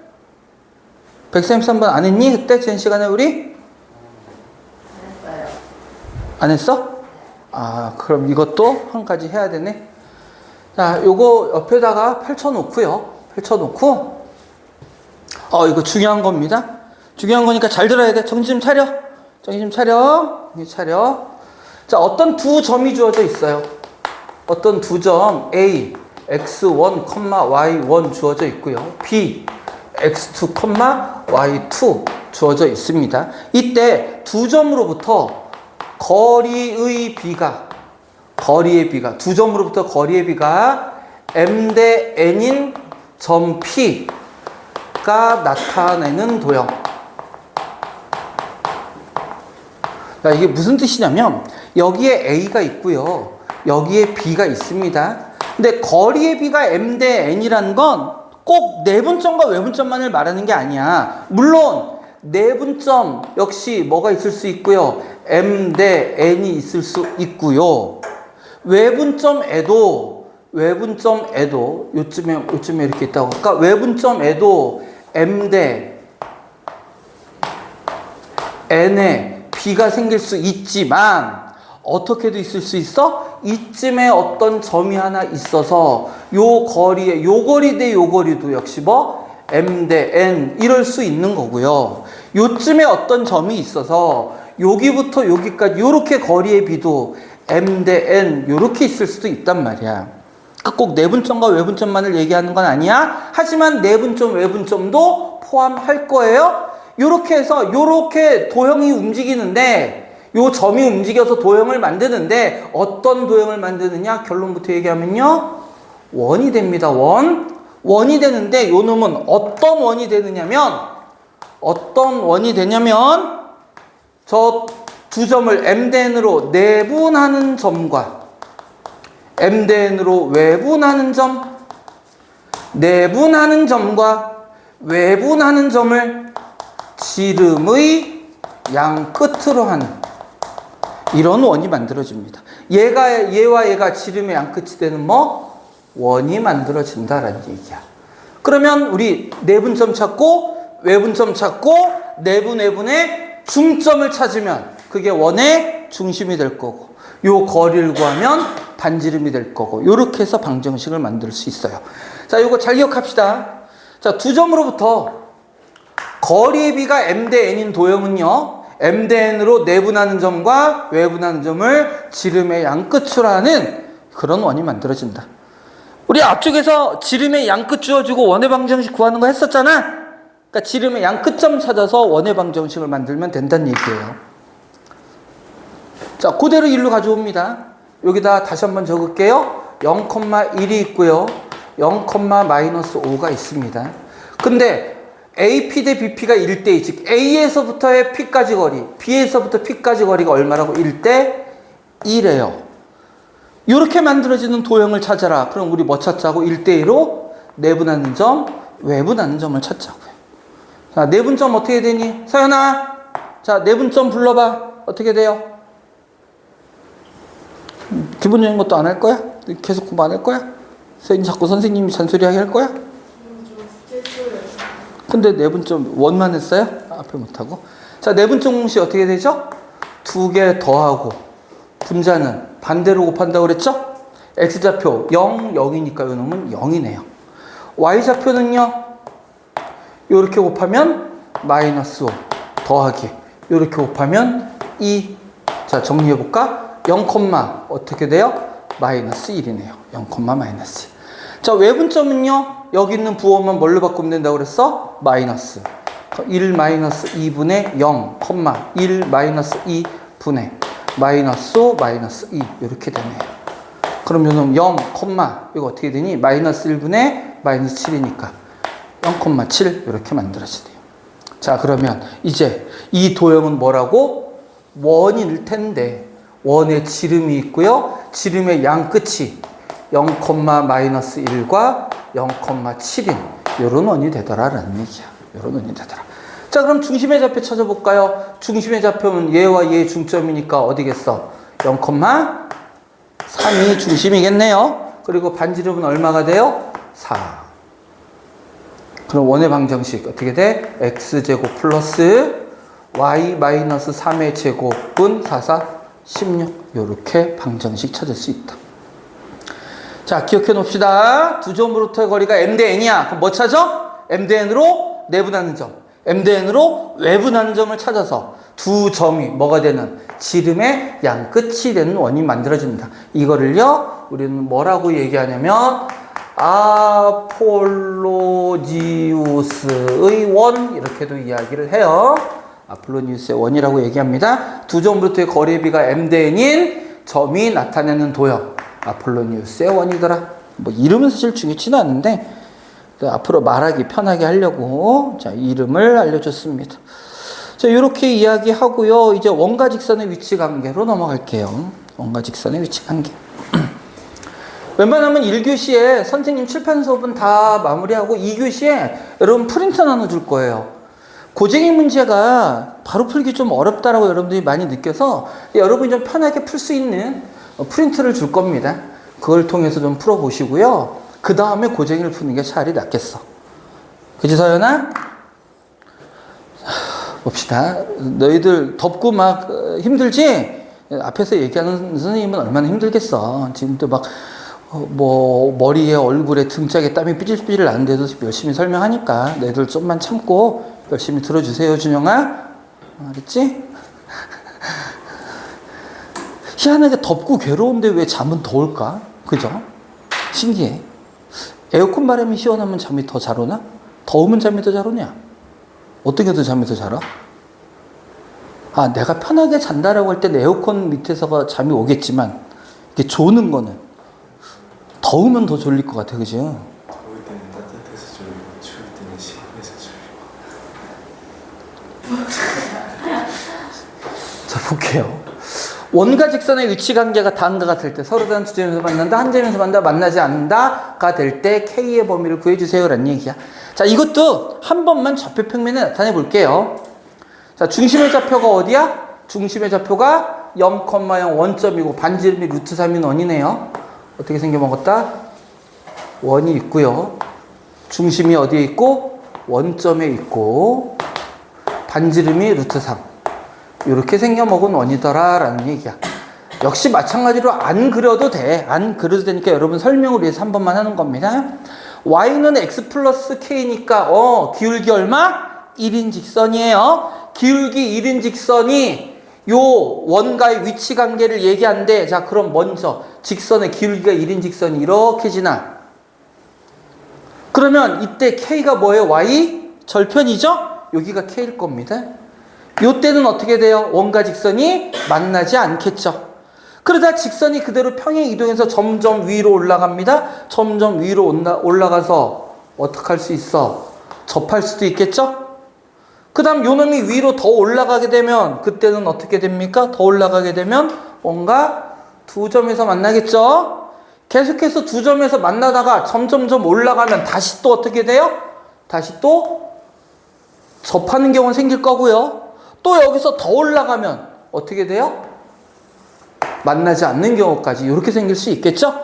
133번 안 했니? 그때 전 시간에 우리? 안 했어? 아, 그럼 이것도 한 가지 해야 되네. 자, 요거 옆에다가 펼쳐놓고요. 펼쳐놓고, 이거 중요한 겁니다. 중요한 거니까 잘 들어야 돼. 정신 좀 차려. 정신 좀 차려. 차려. 자, 어떤 두 점이 주어져 있어요. 어떤 두 점 A, x1, y1 주어져 있고요. B, x2, y2 주어져 있습니다. 이때 두 점으로부터 거리의 비가 두 점으로부터 거리의 비가 m 대 n인 점 P가 나타내는 도형. 자, 이게 무슨 뜻이냐면 여기에 A가 있고요. 여기에 B가 있습니다. 근데 거리의 비가 m 대 n이라는 건 꼭 내분점과 외분점만을 말하는 게 아니야. 물론 내분점 역시 뭐가 있을 수 있고요. m 대 n이 있을 수 있고요. 외분점에도 요쯤에 이렇게 있다고. 그러니까 외분점에도 m 대 n에 b가 생길 수 있지만 어떻게도 있을 수 있어? 이쯤에 어떤 점이 하나 있어서 요 거리에 요 거리 대 요 거리도 역시 뭐 m 대 n 이럴 수 있는 거고요. 요쯤에 어떤 점이 있어서 여기부터 여기까지 요렇게 거리의 비도 m 대 n 요렇게 있을 수도 있단 말이야. 그러니까 꼭 내분점과 외분점만을 얘기하는 건 아니야. 하지만 내분점, 외분점도 포함할 거예요. 요렇게 해서 요렇게 도형이 움직이는데 요 점이 움직여서 도형을 만드는데 어떤 도형을 만드느냐? 결론부터 얘기하면요. 원이 됩니다. 원이 되는데 요 놈은 어떤 원이 되느냐면 저 두 점을 m대n으로 내분하는 점과 m대n으로 외분하는 점, 내분하는 점과 외분하는 점을 지름의 양 끝으로 하는 이런 원이 만들어집니다. 얘와 얘가 지름의 양 끝이 되는 뭐? 원이 만들어진다라는 얘기야. 그러면 우리 내분점 찾고 외분점 찾고 내분의 중점을 찾으면 그게 원의 중심이 될 거고 요 거리를 구하면 반지름이 될 거고 요렇게 해서 방정식을 만들 수 있어요. 자, 요거 잘 기억합시다. 자, 두 점으로부터 거리의 비가 m 대 n인 도형은요. m 대 n으로 내분하는 점과 외분하는 점을 지름의 양 끝으로 하는 그런 원이 만들어진다. 우리 앞쪽에서 지름의 양 끝 주어주고 원의 방정식 구하는 거 했었잖아. 그러니까 지름의 양 끝점 찾아서 원의 방정식을 만들면 된다는 얘기예요. 자, 그대로 1로 가져옵니다. 여기다 다시 한번 적을게요. 0,1이 있고요. 0,-5가 있습니다. 근데 AP 대 BP가 1대2, 즉 A에서부터의 P까지 거리, B에서부터 P까지 거리가 얼마라고? 1대1이에요. 이렇게 만들어지는 도형을 찾아라. 그럼 우리 뭐 찾자고? 1대1로 내분하는 점, 외분하는 점을 찾자고요. 자, 내분점 어떻게 되니? 서연아, 자, 내분점 불러봐. 어떻게 돼요? 기본적인 것도 안 할 거야? 계속 공부 안 할 거야? 자꾸 선생님이 잔소리하게 할 거야? 근데 내분점 원만 했어요? 앞에 못하고. 자, 내분점 공식 어떻게 되죠? 2개 더하고 분자는 반대로 곱한다고 그랬죠? X좌표 0, 0이니까 이 놈은 0이네요. Y좌표는요? 요렇게 곱하면 마이너스 5 더하기 요렇게 곱하면 2. 자, 정리해볼까? 0, 어떻게 돼요? 마이너스 1이네요. 0, 마이너스 1. 자, 외분점은요? 여기 있는 부호만 뭘로 바꾸면 된다고 그랬어? 마이너스 1 마이너스 2분의 0, 1 마이너스 2분의 마이너스 5 마이너스 2 이렇게 되네요. 그럼 요놈 0, 이거 어떻게 되니? 마이너스 1분의 마이너스 7이니까 0,7 이렇게 만들어지네요. 자, 그러면 이제 이 도형은 뭐라고? 원일 텐데 원의 지름이 있고요. 지름의 양 끝이 0,-1과 0,7인 요런 원이 되더라라는 얘기야. 요런 원이 되더라. 자, 그럼 중심의 좌표 찾아볼까요? 중심의 좌표는 얘와 얘의 중점이니까 어디겠어? 0,3이 중심이겠네요. 그리고 반지름은 얼마가 돼요? 4. 그럼 원의 방정식 어떻게 돼? x제곱 플러스 y 마이너스 3의 제곱은 16 요렇게 방정식 찾을 수 있다. 자, 기억해 놓읍시다. 두 점으로부터의 거리가 m 대 n이야. 그럼 뭐 찾아? m 대 n으로 내분하는 점, m 대 n으로 외분하는 점을 찾아서 두 점이 뭐가 되는? 지름의 양 끝이 되는 원이 만들어집니다. 이거를요 우리는 뭐라고 얘기하냐면 아폴로니우스의 원 이렇게도 이야기를 해요. 아폴로니우스의 원이라고 얘기합니다. 두 점부터의 거리의 비가 m 대 n인 점이 나타내는 도형 아폴로니우스의 원이더라. 뭐 이름은 사실 중요치는 않은데 앞으로 말하기 편하게 하려고 자 이름을 알려줬습니다. 자, 이렇게 이야기하고요. 이제 원과 직선의 위치 관계로 넘어갈게요. 원과 직선의 위치 관계. 웬만하면 1교시에 선생님 칠판 수업은 다 마무리하고 2교시에 여러분 프린트 나눠줄 거예요. 고쟁이 문제가 바로 풀기 좀 어렵다라고 여러분들이 많이 느껴서 여러분이 좀 편하게 풀 수 있는 프린트를 줄 겁니다. 그걸 통해서 좀 풀어보시고요. 그 다음에 고쟁이를 푸는 게 차라리 낫겠어. 그치, 서연아? 봅시다. 너희들 덥고 막 힘들지? 앞에서 얘기하는 선생님은 얼마나 힘들겠어. 지금도 막 뭐 머리에 얼굴에 등짝에 땀이 삐질삐질 나는데도 열심히 설명하니까 너희들 좀만 참고 열심히 들어주세요, 준영아. 알았지? 희한하게 덥고 괴로운데 왜 잠은 더 올까? 그죠? 신기해. 에어컨 바람이 시원하면 잠이 더 잘 오나? 더우면 잠이 더 잘 오냐? 어떻게 더 잠이 더 잘 와? 아, 내가 편하게 잔다라고 할 때 에어컨 밑에서가 잠이 오겠지만, 이게 조는 거는 더우면 더 졸릴 것 같아, 그지? 더울 때는 따뜻해서 졸리고 추울 때는 시원해서 졸리고. 자, 볼게요. 원과 직선의 위치 관계가 다음과 같을 때 서로 다른 두 점에서 만난다, 한 점에서 만난다, 만나지 않는다가 될 때 K의 범위를 구해주세요라는 얘기야. 자, 이것도 한 번만 좌표 평면에 나타내 볼게요. 자, 중심의 좌표가 어디야? 중심의 좌표가 0,0 원점이고 반지름이 루트 3인 원이네요. 어떻게 생겨먹었다? 원이 있고요. 중심이 어디에 있고? 원점에 있고 반지름이 루트 3. 이렇게 생겨먹은 원이더라 라는 얘기야. 역시 마찬가지로 안 그려도 돼. 안 그려도 되니까 여러분 설명을 위해서 한 번만 하는 겁니다. y는 x 플러스 k니까 기울기 얼마? 1인 직선이에요. 기울기 1인 직선이 요 원과의 위치 관계를 얘기하는데, 자, 그럼 먼저 직선의 기울기가 1인 직선이 이렇게 지나. 그러면 이때 k가 뭐예요? y? 절편이죠? 여기가 k일 겁니다. 요 때는 어떻게 돼요? 원과 직선이 만나지 않겠죠. 그러다 직선이 그대로 평행 이동해서 점점 위로 올라갑니다. 점점 위로 올라가서 어떻게 할 수 있어? 접할 수도 있겠죠? 그 다음 요 놈이 위로 더 올라가게 되면 그때는 어떻게 됩니까? 더 올라가게 되면 뭔가 두 점에서 만나겠죠? 계속해서 두 점에서 만나다가 점점점 올라가면 다시 또 어떻게 돼요? 다시 또 접하는 경우는 생길 거고요. 또 여기서 더 올라가면 어떻게 돼요? 만나지 않는 경우까지 이렇게 생길 수 있겠죠?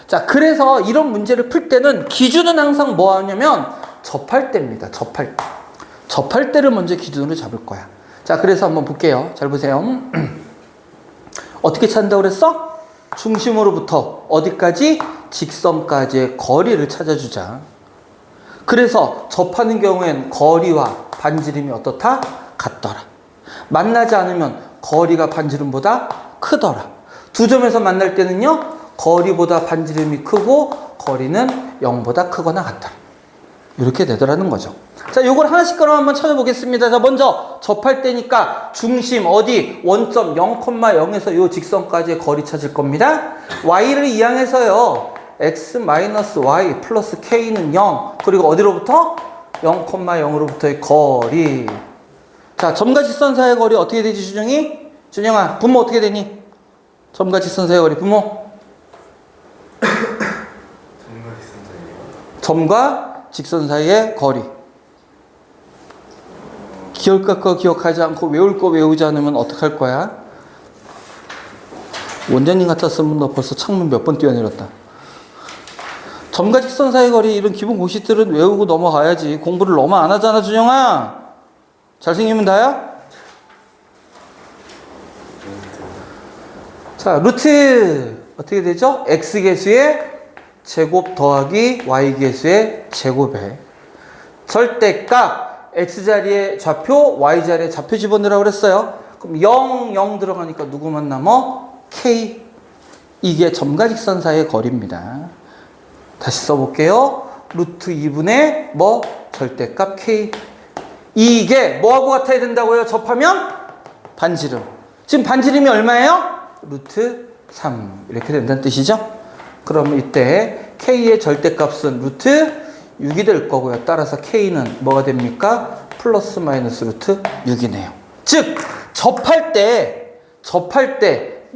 자, 그래서 이런 문제를 풀 때는 기준은 항상 뭐 하냐면 접할 때입니다. 접할 때. 접할 때를 먼저 기준으로 잡을 거야. 자, 그래서 한번 볼게요. 잘 보세요. 어떻게 찾는다고 그랬어? 중심으로부터 어디까지? 직선까지의 거리를 찾아주자. 그래서 접하는 경우엔 거리와 반지름이 어떻다? 같더라. 만나지 않으면 거리가 반지름보다 크더라. 두 점에서 만날 때는요, 거리보다 반지름이 크고 거리는 0보다 크거나 같더라. 이렇게 되더라는 거죠. 자, 요걸 하나씩 그럼 한번 찾아보겠습니다. 자, 먼저 접할 때니까 중심 어디? 원점 0,0에서 요 직선까지의 거리 찾을 겁니다. y를 이항해서요, x-y 플러스 k는 0. 그리고 어디로부터? 0,0으로부터의 거리. 자, 점과 직선 사이의 거리 어떻게 되지, 준영이? 준영아, 분모 어떻게 되니? 점과 직선 사이의 거리, 분모? 점과 직선 사이의 거리. 기억할 거 기억하지 않고 외울 거 외우지 않으면 어떡할 거야? 원장님 같았으면 너 벌써 창문 몇 번 뛰어내렸다. 점과 직선 사이의 거리, 이런 기본 공식들은 외우고 넘어가야지. 공부를 너무 안 하잖아, 준영아. 잘생기면 다야? 자, 루트 어떻게 되죠? x계수의 제곱 더하기 y계수의 제곱에 절대값 x자리에 좌표, y자리에 좌표 집어넣으라고 그랬어요. 그럼 0, 0 들어가니까 누구만 남아? k. 이게 점과 직선 사이의 거리입니다. 다시 써볼게요. 루트 2분의 뭐? 절대값 k. 이게 뭐하고 같아야 된다고요? 접하면? 반지름. 지금 반지름이 얼마예요? 루트 3. 이렇게 된다는 뜻이죠? 그럼 이때 k의 절대값은 루트 6이 될 거고요. 따라서 k는 뭐가 됩니까? 플러스 마이너스 루트 6이네요. 즉, 접할 때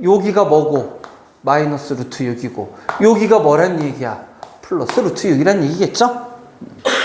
여기가 뭐고? 마이너스 루트 6이고 여기가 뭐란 얘기야? 플러스 루트 6이란 얘기겠죠?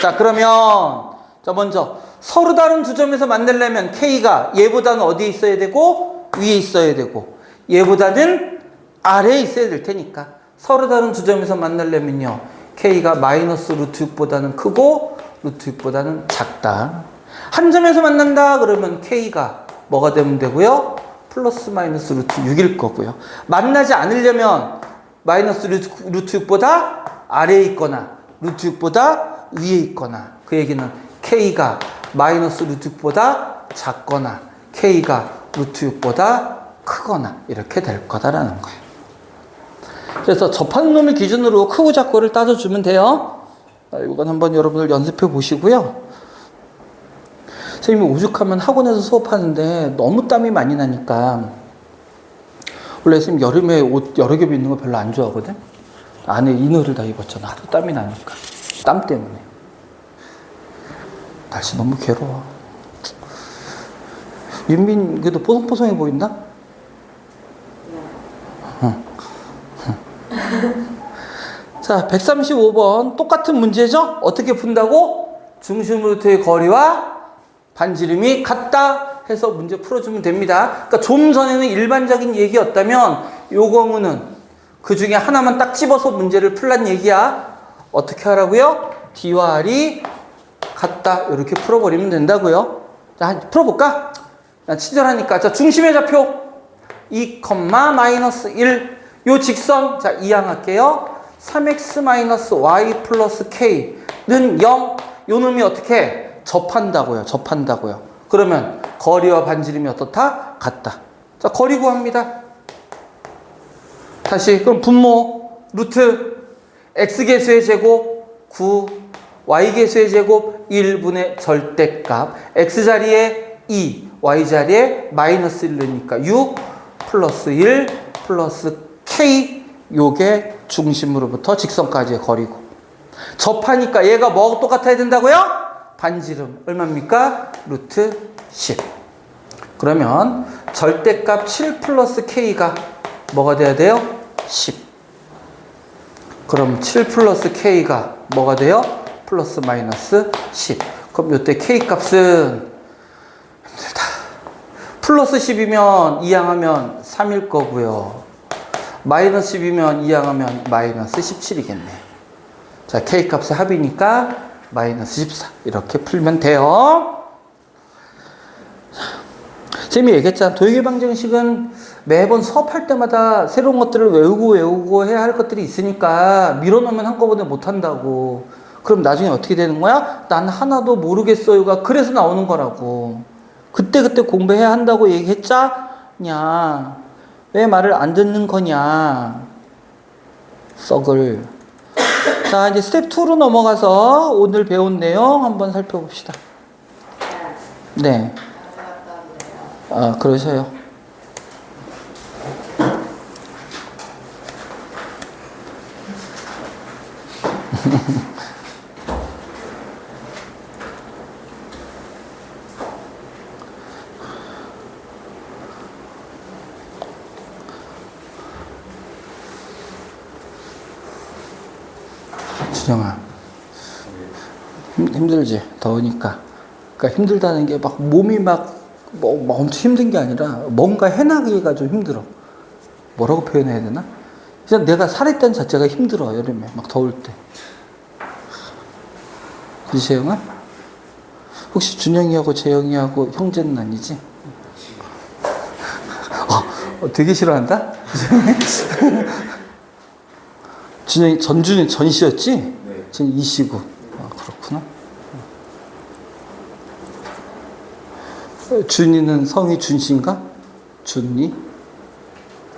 자, 그러면 자, 먼저 서로 다른 두 점에서 만나려면 k가 얘보다는 어디에 있어야 되고 위에 있어야 되고 얘보다는 아래에 있어야 될 테니까 서로 다른 두 점에서 만나려면요, k가 마이너스 루트 6보다는 크고 루트 6보다는 작다. 한 점에서 만난다 그러면 k가 뭐가 되면 되고요? 플러스 마이너스 루트 6일 거고요. 만나지 않으려면 마이너스 루트 6보다 아래에 있거나 루트 6보다 위에 있거나, 그 얘기는 k가 마이너스 루트 6보다 작거나 k가 루트 6보다 크거나 이렇게 될 거다라는 거예요. 그래서 접하는 놈을 기준으로 크고 작고를 따져주면 돼요. 이건 한번 여러분들 연습해 보시고요. 선생님이 오죽하면 학원에서 수업하는데 너무 땀이 많이 나니까 원래 선생님 여름에 옷 여러 겹 입는 거 별로 안 좋아하거든. 안에 이너를 다 입었잖아. 하도 땀이 나니까. 땀 때문에. 날씨 너무 괴로워. 윤민 그래도 뽀송뽀송해 보인다? 자, 135번 똑같은 문제죠? 어떻게 푼다고? 중심으로부터의 거리와 반지름이 같다 해서 문제 풀어주면 됩니다. 그러니까 좀 전에는 일반적인 얘기였다면 요 경우는 그 중에 하나만 딱 집어서 문제를 풀란 얘기야. 어떻게 하라고요? D와 R이 같다 이렇게 풀어버리면 된다고요. 자, 풀어볼까? 난 친절하니까. 자, 중심의 좌표 2, 마이너스 1 요 직선 자 이항할게요. 3x-y 플러스 k는 0. 요 놈이 어떻게? 접한다고요. 접한다고요. 그러면 거리와 반지름이 어떻다? 같다. 자, 거리 구합니다. 다시 그럼 분모 루트 x계수의 제곱 9 y계수의 제곱 1분의 절대값 x자리에 2 y자리에 마이너스 1 넣으니까 6 플러스 1 플러스 k 요게 중심으로부터 직선까지의 거리고 접하니까 얘가 뭐하고 똑같아야 된다고요? 반지름 얼마입니까? 루트 10. 그러면 절대값 7 플러스 k가 뭐가 돼야 돼요? 10. 그럼 7 플러스 k가 뭐가 돼요? 플러스 마이너스 10. 그럼 이때 k 값은 힘들다. 플러스 10이면 이항하면 3일 거고요. 마이너스 10이면 이항하면 마이너스 17이겠네. 자, k 값의 합이니까 마이너스 14. 이렇게 풀면 돼요. 쌤이 얘기했잖아. 도형의 방정식은 매번 수업할 때마다 새로운 것들을 외우고 해야 할 것들이 있으니까 밀어놓으면 한꺼번에 못한다고. 그럼 나중에 어떻게 되는 거야? 난 하나도 모르겠어요가 그래서 나오는 거라고. 그때그때 공부해야 한다고 얘기했잖냐. 왜 말을 안 듣는 거냐. 썩을. 자, 이제 스텝 2로 넘어가서 오늘 배운 내용 한번 살펴봅시다. 네. 아, 그러셔요. 준영아, 힘들지? 더우니까. 그러니까 힘들다는 게 막 몸이 막 뭐 엄청 힘든 게 아니라 뭔가 해나가기가 좀 힘들어. 뭐라고 표현해야 되나? 그냥 내가 살아있다는 자체가 힘들어. 여름에 막 더울 때. 그치 재영아? 혹시 준영이하고 재영이하고 형제는 아니지? 되게 싫어한다? 준영이 전씨였지? 네. 지금 이씨고. 아, 그렇구나. 준이는 성이 준씨인가? 준이?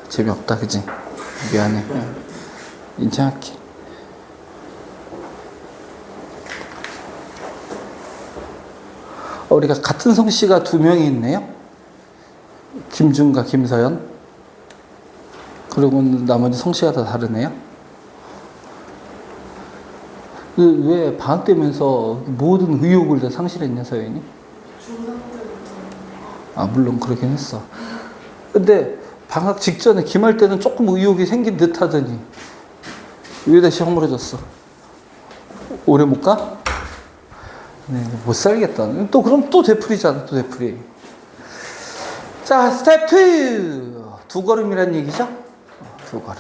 재미없다, 그지? 미안해. 인정할게. 우리가 같은 성씨가 2명이 있네요. 김준과 김서연. 그리고 나머지 성씨가 다 다르네요. 왜 방학 되면서 모든 의욕을 다 상실했냐, 서연이? 아, 물론 그러긴 했어. 근데 방학 직전에 기말 때는 조금 의욕이 생긴 듯 하더니 왜 다시 허물어졌어? 오래 못 가? 네, 못 살겠다. 또 그럼 또 되풀이잖아, 또 되풀이. 자, 스텝 2. 2걸음이란 얘기죠? 2걸음.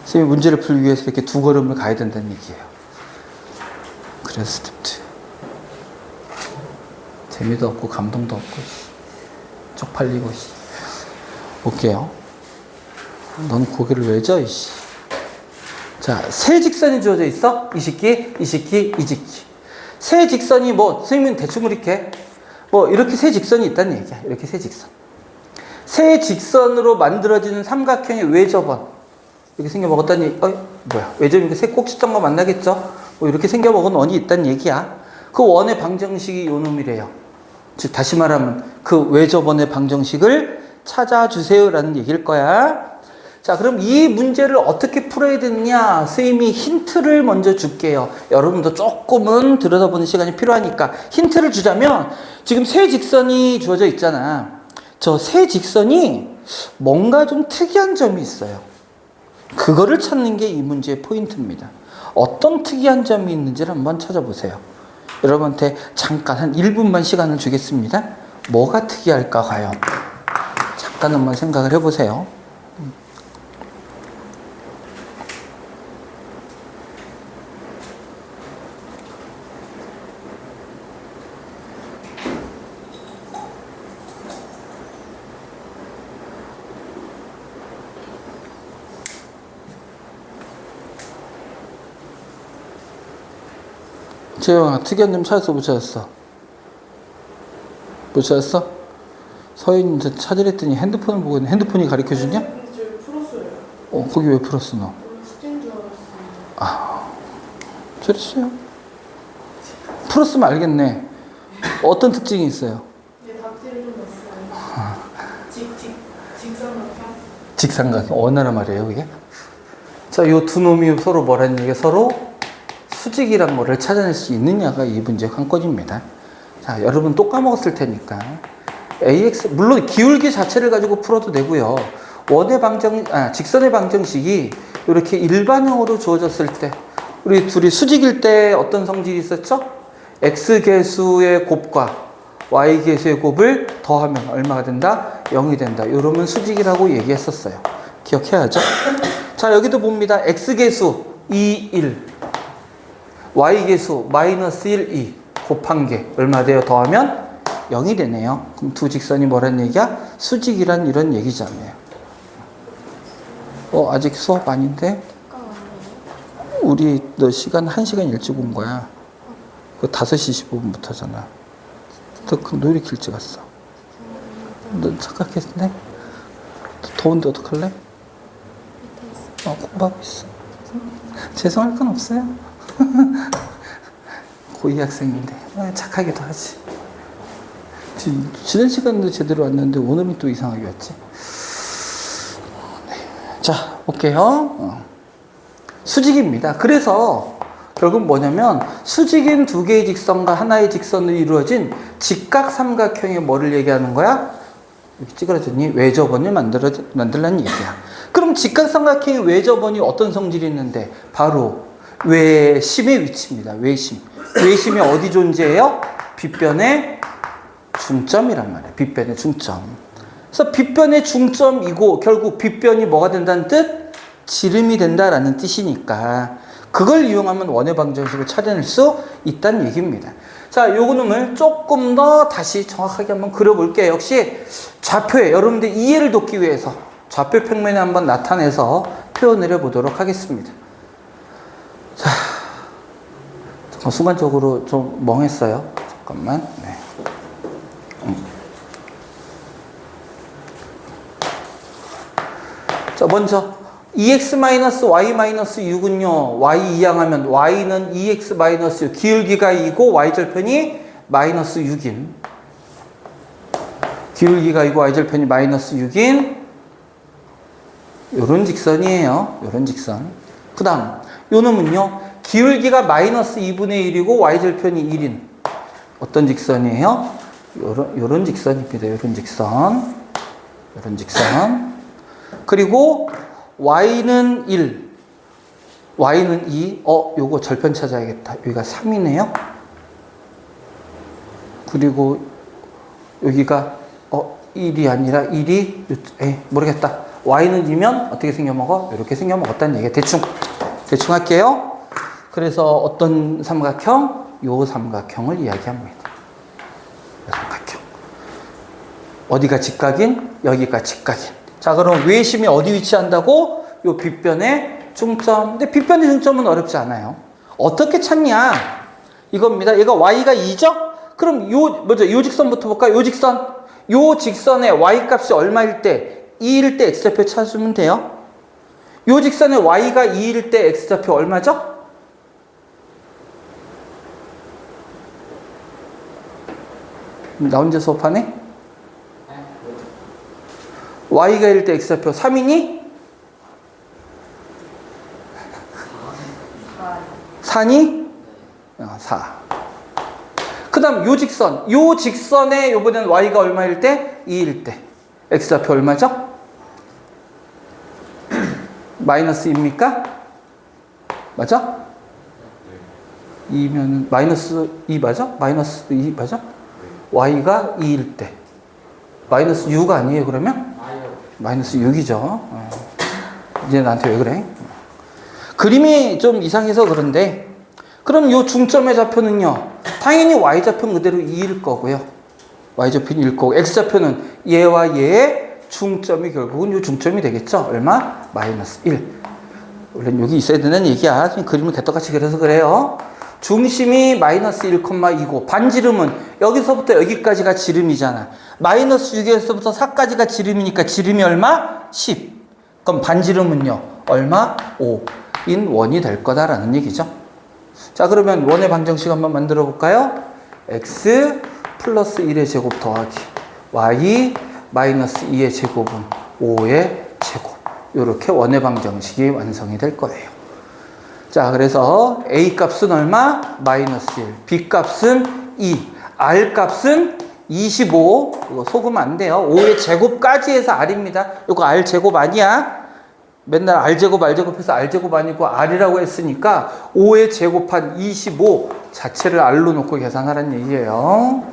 선생님이 문제를 풀기 위해서 이렇게 2걸음을 가야 된다는 얘기예요. 그래서 스텝 2. 재미도 없고 감동도 없고 쪽팔리고. 볼게요. 넌 고개를 왜 져, 이씨. 자, 세 직선이 주어져 있어. 이 식기, 이 식기, 이 식기. 세 직선이 뭐, 선생님은 대충 이렇게, 뭐, 이렇게 세 직선이 있다는 얘기야. 이렇게 세 직선. 세 직선으로 만들어지는 삼각형의 외접원. 이렇게 생겨먹었다는 얘기, 뭐야. 외접이니까 세 꼭지점과 만나겠죠? 뭐, 이렇게 생겨먹은 원이 있다는 얘기야. 그 원의 방정식이 요 놈이래요. 즉 다시 말하면 그 외접원의 방정식을 찾아주세요라는 얘기일 거야. 자, 그럼 이 문제를 어떻게 풀어야 되느냐? 선생님이 힌트를 먼저 줄게요. 여러분도 조금은 들여다보는 시간이 필요하니까 힌트를 주자면 지금 세 직선이 주어져 있잖아. 저 세 직선이 뭔가 좀 특이한 점이 있어요. 그거를 찾는 게 이 문제의 포인트입니다. 어떤 특이한 점이 있는지를 한번 찾아보세요. 여러분한테 잠깐 한 1분만 시간을 주겠습니다. 뭐가 특이할까 과연? 잠깐 한번 생각을 해보세요. 재영아, 특이한 점 찾았어, 못 찾았어? 못 찾았어? 서인이 찾으랬더니 핸드폰을 보고 있는데 핸드폰이 가르쳐 주냐? 근데 저 풀었어요. 거기 왜 풀었어, 너? 원래 숙제인 줄 알았어요. 잘했어요. 풀었으면 알겠네. 어떤 특징이 있어요? 근데 답지를 좀 넣었어요. 직선으로. 직삼각, 어느 나라 말이에요, 이게? 자, 요 두 놈이 서로 뭐라는 얘기가 서로 수직이란 거를 찾아낼 수 있느냐가 이 문제의 관건입니다. 자, 여러분 또 까먹었을 테니까. AX, 물론 기울기 자체를 가지고 풀어도 되고요. 직선의 방정식이 이렇게 일반형으로 주어졌을 때, 우리 둘이 수직일 때 어떤 성질이 있었죠? X계수의 곱과 Y계수의 곱을 더하면 얼마가 된다? 0이 된다. 이러면 수직이라고 얘기했었어요. 기억해야죠? 자, 여기도 봅니다. X계수 2, 1. Y계수 마이너스 1, 2 곱한 게 얼마 돼요? 더하면 0이 되네요. 그럼 두 직선이 뭐란 얘기야? 수직이란 이런 얘기잖아요. 아직 수업 아닌데? 우리 너 시간 1시간 일찍 온 거야. 그 5시 15분부터잖아. 너 이렇게 일찍 왔어? 너 착각했네? 더운데 어떡할래? 공부하고 있어. 죄송할 건 없어요. 고2 학생인데 착하기도 하지. 지난 시간도 제대로 왔는데 오늘은 또 이상하게 왔지. 네. 자, 볼게요. 수직입니다. 그래서 결국 뭐냐면 수직인 두 개의 직선과 하나의 직선으로 이루어진 직각삼각형의 뭐를 얘기하는 거야? 이렇게 찌그러졌니? 외접원을 만들라는 얘기야. 그럼 직각삼각형의 외접원이 어떤 성질이 있는데? 바로 외심의 위치입니다. 외심. 외심이 어디 존재해요? 빗변의 중점이란 말이에요. 빗변의 중점. 그래서 빗변의 중점이고 결국 빗변이 뭐가 된다는 뜻? 지름이 된다라는 뜻이니까 그걸 이용하면 원의 방정식을 찾아낼 수 있다는 얘기입니다. 자, 요 놈을 조금 더 다시 정확하게 한번 그려볼게요. 역시 좌표에 여러분들 이해를 돕기 위해서 좌표 평면에 한번 나타내서 표현을 해보도록 하겠습니다. 자, 잠깐 순간적으로 좀 멍했어요. 잠깐만. 네. 자, 먼저 2x-y-6은요 y 이항하면 y는 2x-6 기울기가 2고 y절편이 마이너스 6인 기울기가 2고 y절편이 마이너스 6인 요런 직선이에요. 요런 직선. 그 다음 요 놈은요 기울기가 마이너스 2분의 1이고 y절편이 1인 어떤 직선이에요? 요런 직선입니다. 요런 직선. 요런 직선. 그리고 y는 1, y는 2, 요거 절편 찾아야겠다. 여기가 3이네요. 그리고 여기가 1이 아니라 1이 모르겠다. y는 2면 어떻게 생겨먹어? 이렇게 생겨먹었다는 얘기야. 대충 할게요. 그래서 어떤 삼각형? 요 삼각형을 이야기합니다. 요 삼각형. 어디가 직각인? 여기가 직각인. 자, 그럼 외심이 어디 위치한다고? 요 빗변의 중점. 근데 빗변의 중점은 어렵지 않아요. 어떻게 찾냐? 이겁니다. 얘가 y가 2죠? 그럼 요 직선부터 볼까요? 요 직선의 y 값이 얼마일 때? 2일 때 x좌표 찾으면 돼요. 요 직선의 y가 2일 때 x좌표 얼마죠? 나 혼자 수업하네? y가 1일 때 x좌표 3이니? 4니? 4. 그 다음 요 직선에 요번엔 y가 얼마일 때? 2일 때 x좌표 얼마죠? 마이너스 2입니까? 맞아? 2면 마이너스 2 맞아? 마이너스 2 맞아? y가 2일 때 마이너스 6 아니에요 그러면? 마이너스 6이죠. 이제 나한테 왜 그래? 그림이 좀 이상해서 그런데 그럼 요 중점의 좌표는요 당연히 y좌표는 그대로 2일 거고요 y좌표는 1 거고 x좌표는 얘와 얘의 중점이 결국은 요 중점이 되겠죠. 얼마? 마이너스 1. 원래 여기 있어야 되는 얘기야. 지금 그림을 개떡같이 그려서 그래요. 중심이 마이너스 1,2고 반지름은 여기서부터 여기까지가 지름이잖아. 마이너스 6에서부터 4까지가 지름이니까 지름이 얼마? 10. 그럼 반지름은요 얼마? 5인 원이 될 거다라는 얘기죠. 자 그러면 원의 방정식 한번 만들어 볼까요? x 플러스 1의 제곱 더하기 y 마이너스 2의 제곱은 5의 제곱. 이렇게 원의 방정식이 완성이 될 거예요. 자 그래서 a 값은 얼마? 마이너스 1. b 값은 2. r 값은 25. 이거 속으면 안 돼요. 5의 제곱까지 해서 r입니다. 이거 r 제곱 아니야. 맨날 r제곱 r제곱해서 r제곱 아니고 r이라고 했으니까 5의 제곱한 25 자체를 r로 놓고 계산하라는 얘기예요.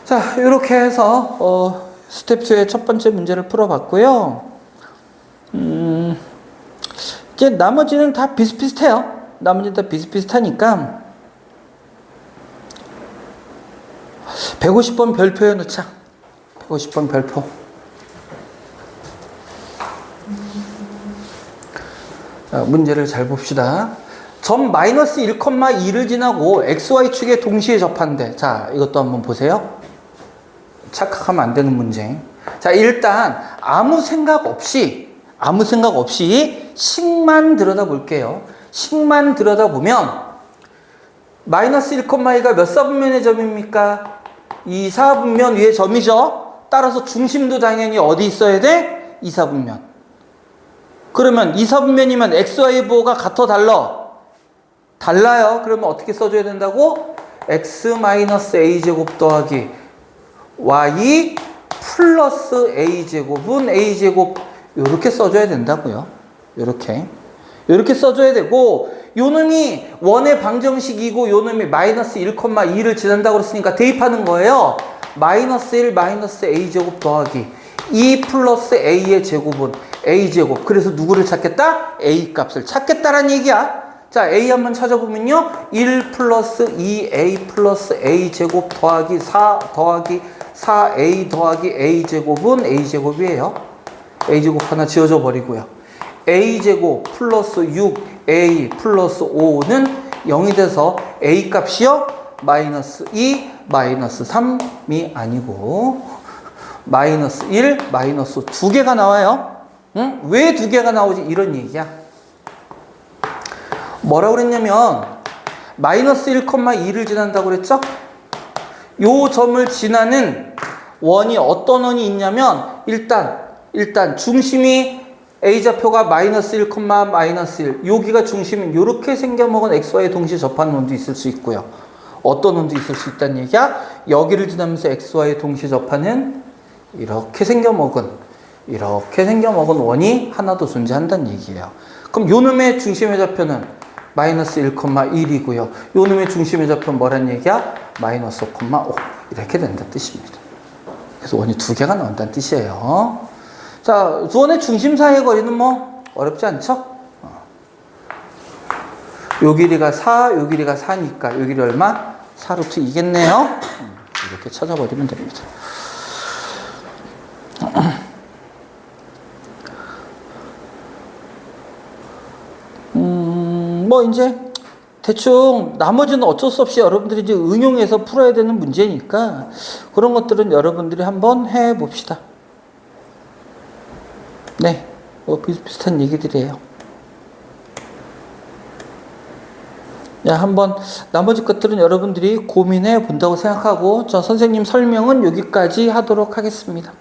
자 이렇게 해서 스텝 2의 첫 번째 문제를 풀어봤고요. 이제 나머지는 다 비슷비슷해요. 나머지는 다 비슷비슷하니까 150번 별표에 넣자. 150번 별표. 자, 문제를 잘 봅시다. 점 마이너스 1,2를 지나고 xy축에 동시에 접한대. 자, 이것도 한번 보세요. 착각하면 안 되는 문제. 자, 일단 아무 생각 없이 식만 들여다볼게요. 식만 들여다보면 마이너스 1,2가 몇 사분면의 점입니까? 2사분면 위에 점이죠. 따라서 중심도 당연히 어디 있어야 돼? 2사분면. 그러면 2사분면이면 xy 부호가 같아 달라? 달라요. 그러면 어떻게 써줘야 된다고? x-a 제곱 더하기 y 플러스 a 제곱은 a 제곱 이렇게 써줘야 된다고요. 이렇게 써줘야 되고 요 놈이 원의 방정식이고 요 놈이 마이너스 1,2를 지난다고 그랬으니까 대입하는 거예요. 마이너스 1 마이너스 a 제곱 더하기 2 플러스 a의 제곱은 a 제곱. 그래서 누구를 찾겠다? a 값을 찾겠다라는 얘기야. 자, a 한번 찾아보면요. 1 플러스 2a 플러스 a 제곱 더하기 4 더하기 4a 더하기 a 제곱은 a 제곱이에요. a 제곱 하나 지워져 버리고요. a 제곱 플러스 6a 플러스 5는 0이 돼서 a 값이요. 마이너스 2 마이너스 3이 아니고 마이너스 1 마이너스 2개가 나와요. 응? 왜 2개가 나오지? 이런 얘기야. 뭐라고 그랬냐면 마이너스 1,2를 지난다고 그랬죠? 요 점을 지나는 원이 어떤 원이 있냐면 일단 중심이 A좌표가 마이너스 1, 마이너스 1 여기가 중심인 이렇게 생겨먹은 XY에 동시에 접하는 원도 있을 수 있고요. 어떤 원도 있을 수 있다는 얘기야. 여기를 지나면서 XY에 동시에 접하는 이렇게 생겨먹은 원이 하나도 존재한다는 얘기예요. 그럼 요 놈의 중심의 좌표는 마이너스 1,1이고요. 요 놈의 중심의 좌표는 뭐란 얘기야? 마이너스 5,5 이렇게 된다는 뜻입니다. 그래서 원이 2개가 나온다는 뜻이에요. 자, 두 원의 중심 사이의 거리는 뭐 어렵지 않죠? 요 길이가 4, 요 길이가 4니까 요 길이 얼마? 4루트 2겠네요. 이렇게 찾아버리면 됩니다. 뭐 이제 대충 나머지는 어쩔 수 없이 여러분들이 이제 응용해서 풀어야 되는 문제니까 그런 것들은 여러분들이 한번 해 봅시다. 네, 뭐 비슷비슷한 얘기들이에요. 야, 한번 나머지 것들은 여러분들이 고민해 본다고 생각하고 저 선생님 설명은 여기까지 하도록 하겠습니다.